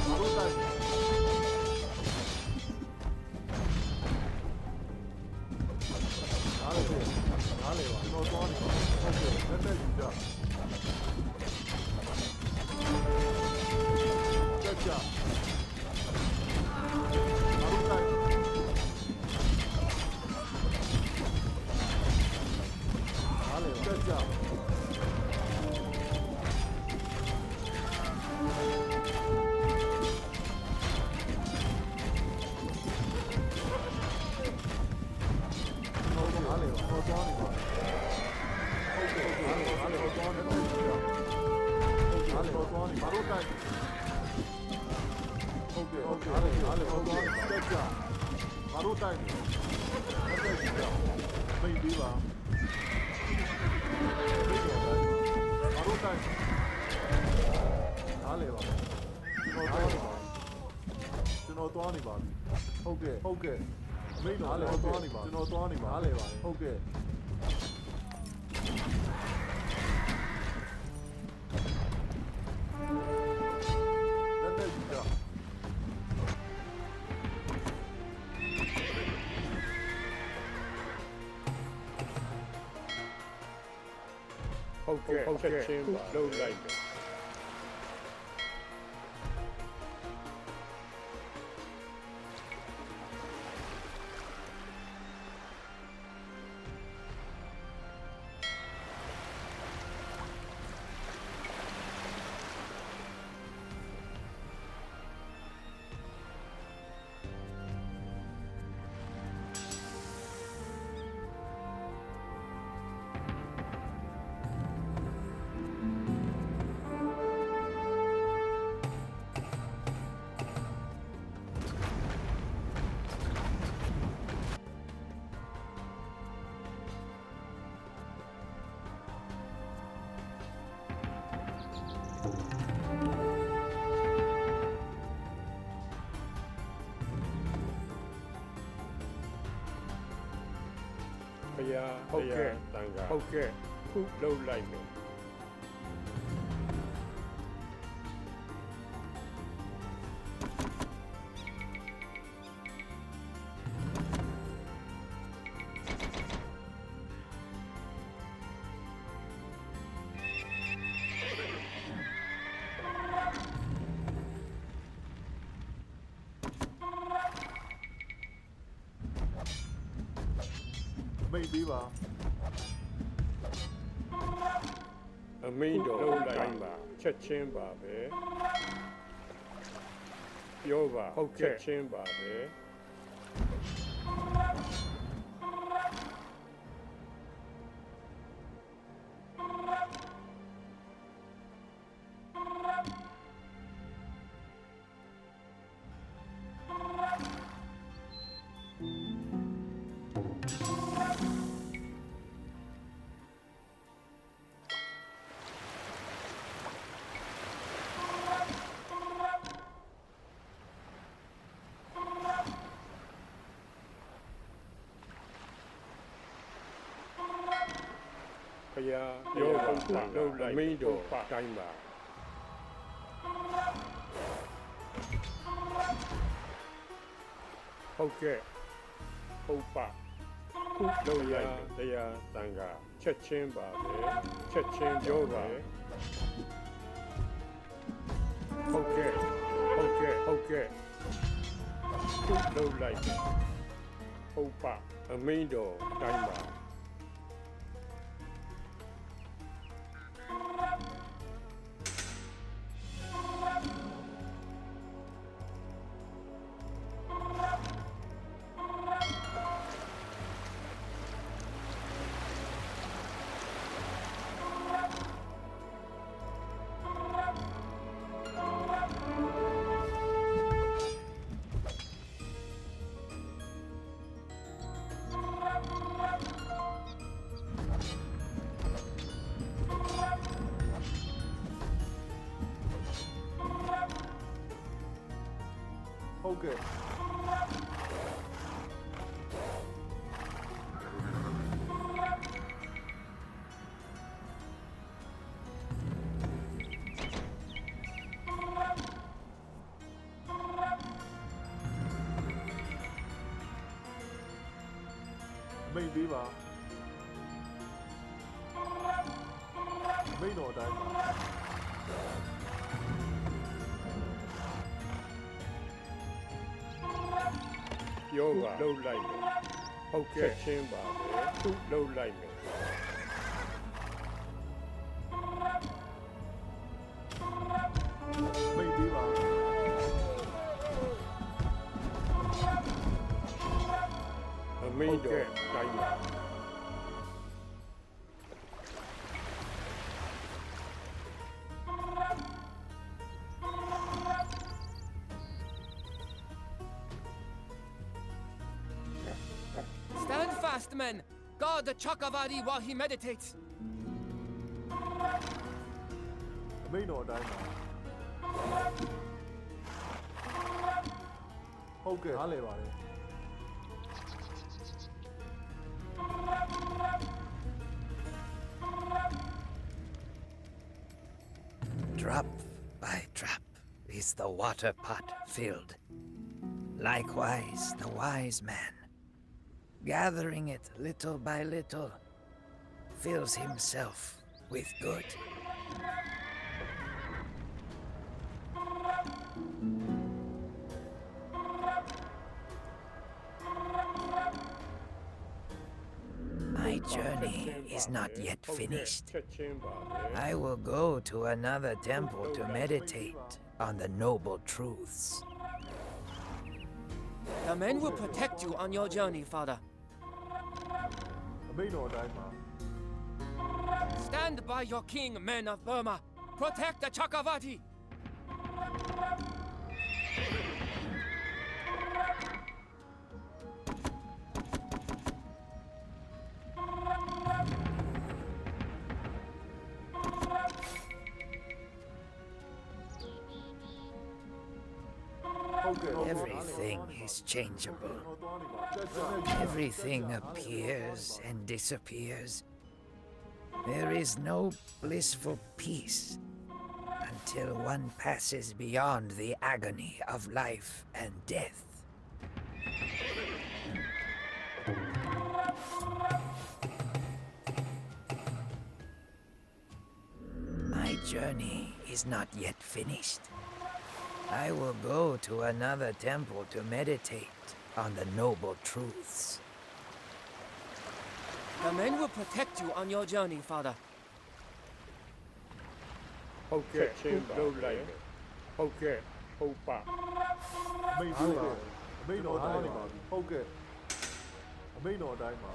Speaker 4: ငါတို့တိုင်းနားလေပါကျွန်တော်သွားနေပါဟုတ်ကဲ့လက်နဲ့ယူကြတက်ကြငါတို့တိုင်းနားလေပါတက်ကြ ဟုတ်ကဲ့ဟုတ်ကဲ့အားလည်းဟုတ်သွားတက်ကြငါတို့တိုက်နေတက်ကြည့်ကြမိတ်ပြီးပါမိတ်တော်တိုင်းငါတို့တိုက်အားလည်းပါကျွန်တော်သွားနေပါပြီဟုတ်ကဲ့ဟုတ်ကဲ့မိတ်တော်အားလည်းသွားနေပါကျွန်တော်သွားနေပါအားလည်းပါဟုတ်ကဲ့လက်နဲ့ကြည့်ကြ
Speaker 3: ဟုတ်ကဲ့ချက်ချင်းပါလှုပ်လိုက်တယ် ဘုရားဟုတ်ကဲ့တန်ခါဟုတ်ကဲ့ခုလှုပ်လိုက်မယ်
Speaker 4: မိတ်ပြီးပါ
Speaker 3: အမိန်တော်လှုပ်လိုက်ပါချက်ချင်းပါပဲပြောပါဟုတ်ကဲ့ချက်ချင်းပါပဲ ဘုရားပြောပါလှုပ်လိုက်မင်းတော်တိုင်းပါဟုတ်ကဲ့ဟုတ်ပါခုလှုပ်လိုက်တရားတန်ခါချက်ချင်းပါပဲချက်ချင်းပြောပါဟုတ်ကဲ့ဟုတ်ကဲ့ဟုတ်ကဲ့ခုလှုပ်လိုက်ဟုတ်ပါအမင်းတော်တိုင်းပါ
Speaker 4: ဟုတ်ကဲ့မိတ်ပြီးပါမိတ်တော်တိုင်းပါ
Speaker 3: ပြောပါလှုပ်လိုက်မယ်ဟုတ်ကဲ့ချင်းပါပဲခုလှုပ်လိုက်မယ်
Speaker 4: မိတ်ပြီးပါ
Speaker 3: အမင်းတော်တိုင်းပါ
Speaker 2: fast, men. Guard the Chakravarti while he meditates.
Speaker 4: အမိန်တော်အတိုင်းပါဟုတ်ကဲ့နားလည်ပါတယ်
Speaker 1: Drop by drop is the water pot filled. Likewise, the wise man, gathering it little by little, fills himself with good. My journey is not yet
Speaker 3: ဟုတ်ကဲ့
Speaker 1: finished.
Speaker 3: ချက်ချင်းပါပဲ
Speaker 1: I will go to another temple to meditate on the noble truths.
Speaker 2: The men will protect you on your journey, Father.
Speaker 4: အမိန်တော်အတိုင်းပါ
Speaker 2: Stand by your king, men of Burma. Protect the Chakravarti.
Speaker 1: Everything is changeable.
Speaker 4: တော်သွားနေပါတက်ကြ
Speaker 1: Everything appears and disappears. There is no blissful peace until one passes beyond the agony of life and death. My journey is not yet finished. I will go to another temple to meditate on the noble truths.
Speaker 2: The men will protect you on your journey, Father.
Speaker 3: ဟုတ်ကဲ့ချင်းလုံးလိုက်မယ်ဟုတ်ကဲ့ဟုတ်ပါ
Speaker 4: အမိန်တော်ပါအမိန်တော်အတိုင်းပါဟုတ်ကဲ့အမိန်တော်အတိုင်းပါ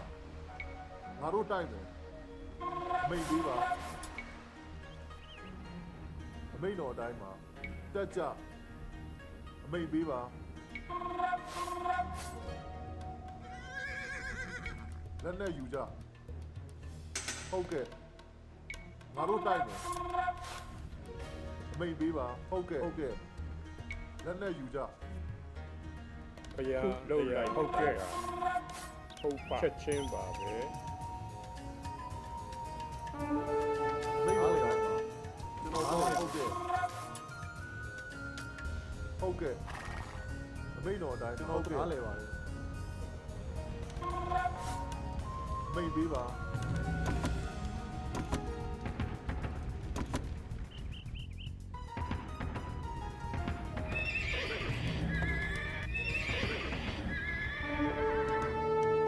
Speaker 4: ငါတို့တိုက်မယ်အမိန်ပေးပါအမိန်တော်အတိုင်းပါတက်ကြအမိန်ပေးပါလက်နဲ့ယူကြဟုတ်ကဲ့ငါတို့တိုက်မယ်အမိန်ပေးပါဟုတ်ကဲ့လက်နဲ့ယူကြ
Speaker 3: ဘုရားလုံးလိုက်ဟုတ်ကဲ့ဟုတ်ပါချက်ချင်းပါပဲ
Speaker 4: မိတ်ပါလားကျွန်တော်တော့ဟုတ်ကဲ့အမိတ်တော်အတိုင်းကျွန်တော်နားလည်ပါတယ်မိတ်ပေးပါ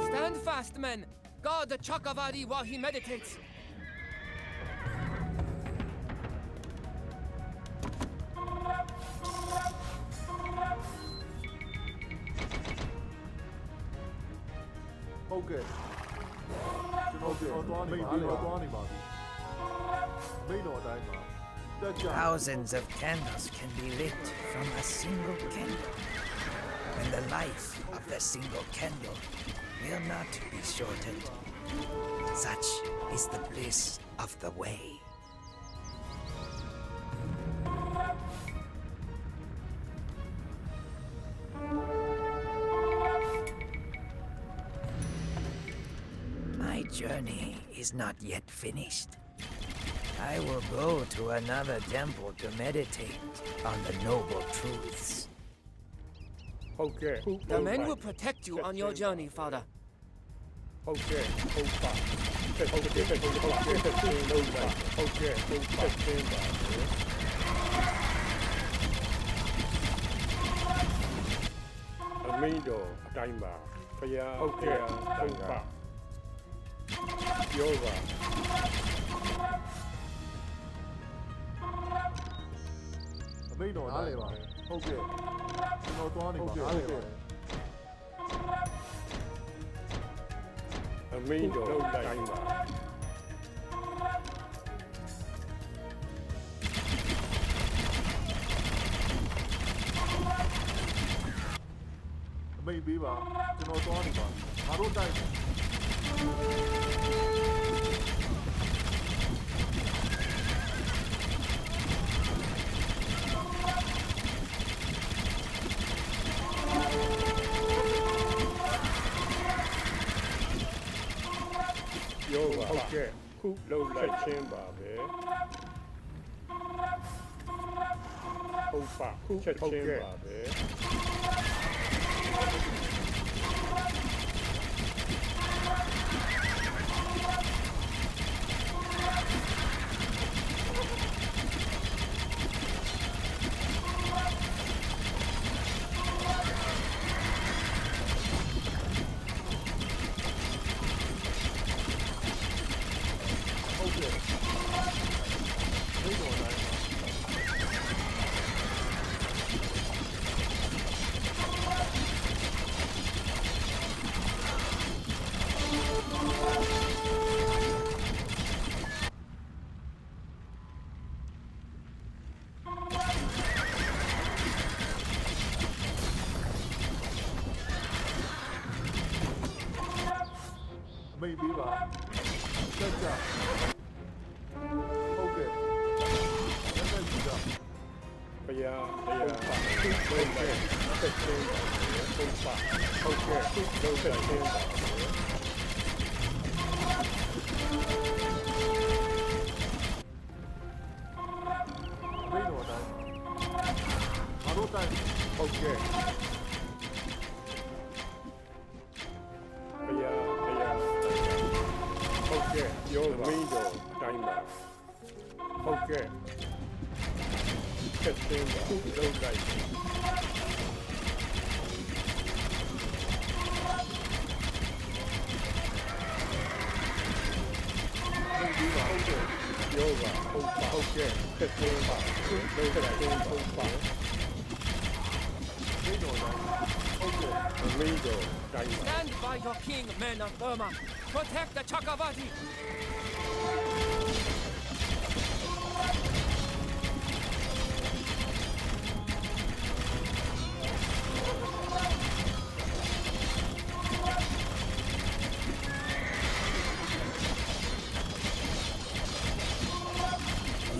Speaker 2: Stand fast, men. Guard the Chakravarti while he meditates.
Speaker 4: ဟုတ်ကဲ့ကျွန်တော်သွားနေပါလေသွားနေပါပြီမိတ်တော်အတိုင်းပါတက်ကြ
Speaker 1: Thousands of candles can be lit from a single candle, and the life of the single candle will not be shortened. Such is the bliss of the way. My journey is not yet finished. I will go to another temple to meditate on the noble truths.
Speaker 3: ဟုတ်ကဲ့
Speaker 2: The men will protect you on your journey, Father.
Speaker 3: ဟုတ်ကဲ့ဟုတ်ပါဟုတ်ကဲ့ဟုတ်ကဲ့ချက်ချင်းလုံးလိုက်ဟုတ်ကဲ့ဟုတ်ပါချက်ချင်းပါပဲအမိန်တော်အတိုင်းပါဘုရားဟုတ်ကဲ့ဟုတ်ပါပြောပါ
Speaker 4: အမိတ်တော်နားလည်ပါဟုတ်ကဲ့ကျွန်တော်သွားနေပါဟုတ်ကဲ့
Speaker 3: အမိန်တော်အတိုင်းပါ
Speaker 4: အမိတ်ပေးပါကျွန်တော်သွားနေပါငါတို့တိုက်မယ်
Speaker 3: ပြောပါဟုတ်ကဲ့ခုလှုပ်လိုက်ချင်းပါပဲဟုတ်ပါခုချက်ချင်းပါပဲ
Speaker 4: ဟုတ်ကဲ့ဘယ်တော့လဲအမိတ်ပေးပါတက်ကြဟုတ်ကဲ့လက်သက်ကြည့်ကြ
Speaker 3: ဘုရားဟုတ်ပါခုလှုပ်လိုက်ချက်ချင်းပါပဲဟုတ်ပါဟုတ်ကဲ့ခုလှုပ်ချက်ချင်းပါပဲ
Speaker 4: ဘယ်တော့တိုင်းငါတို့တိုင်း
Speaker 3: ဟုတ်ကဲ့ဘုရားဟုတ်ကဲ့ပြောပါမင်းတော်တိုင်းပါဟုတ်ကဲ့ချက်ချင်းပါခုလှုပ်လိုက် ပြောပါဟုတ်ကဲ့ချက်ချင်းပါခုလုံးချက်ချင်းဟုတ်ပါ
Speaker 4: ဘယ်တော့တိုင်းဟုတ်ကဲ့
Speaker 3: မင်းတို့တိုင်းပါ
Speaker 2: Stand by your king, men of Burma. Protect the Chakravarti.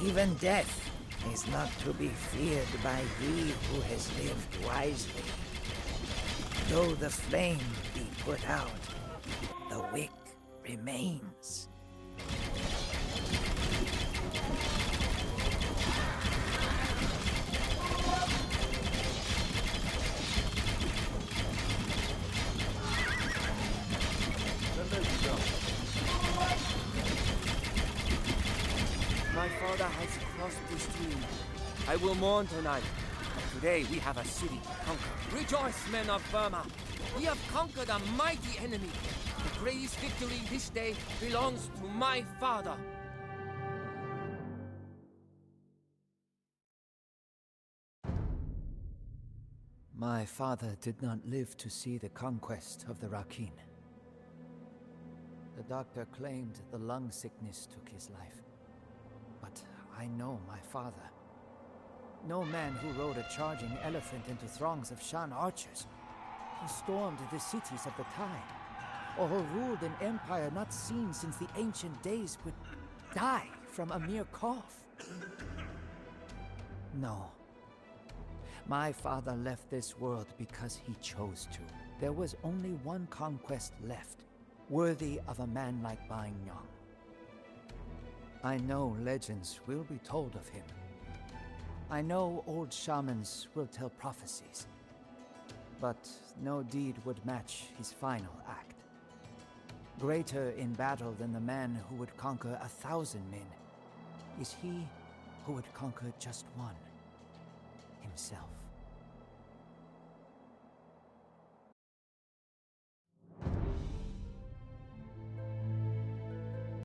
Speaker 1: Even death is not to be feared by he who has lived wisely. Though the flame be put out, the wick remains.
Speaker 2: My father has crossed the stream. I will mourn tonight. But today we have a city to conquer. Rejoice, men of Burma. We have conquered a mighty enemy. The greatest victory this day belongs to my father.
Speaker 1: My father did not live to see the conquest of the Rakhine. The doctor claimed the lung sickness took his life. But I know my father. No man who rode a charging elephant into throngs of Shan archers, who stormed the cities of the Thai, or who ruled an empire not seen since the ancient days would die from a mere cough. No. My father left this world because he chose to. There was only one conquest left, worthy of a man like Bai Nyang. I know legends will be told of him. I know old shamans will tell prophecies. But no deed would match his final act. Greater in battle than the man who would conquer 1,000 men is he who would conquer just one, himself.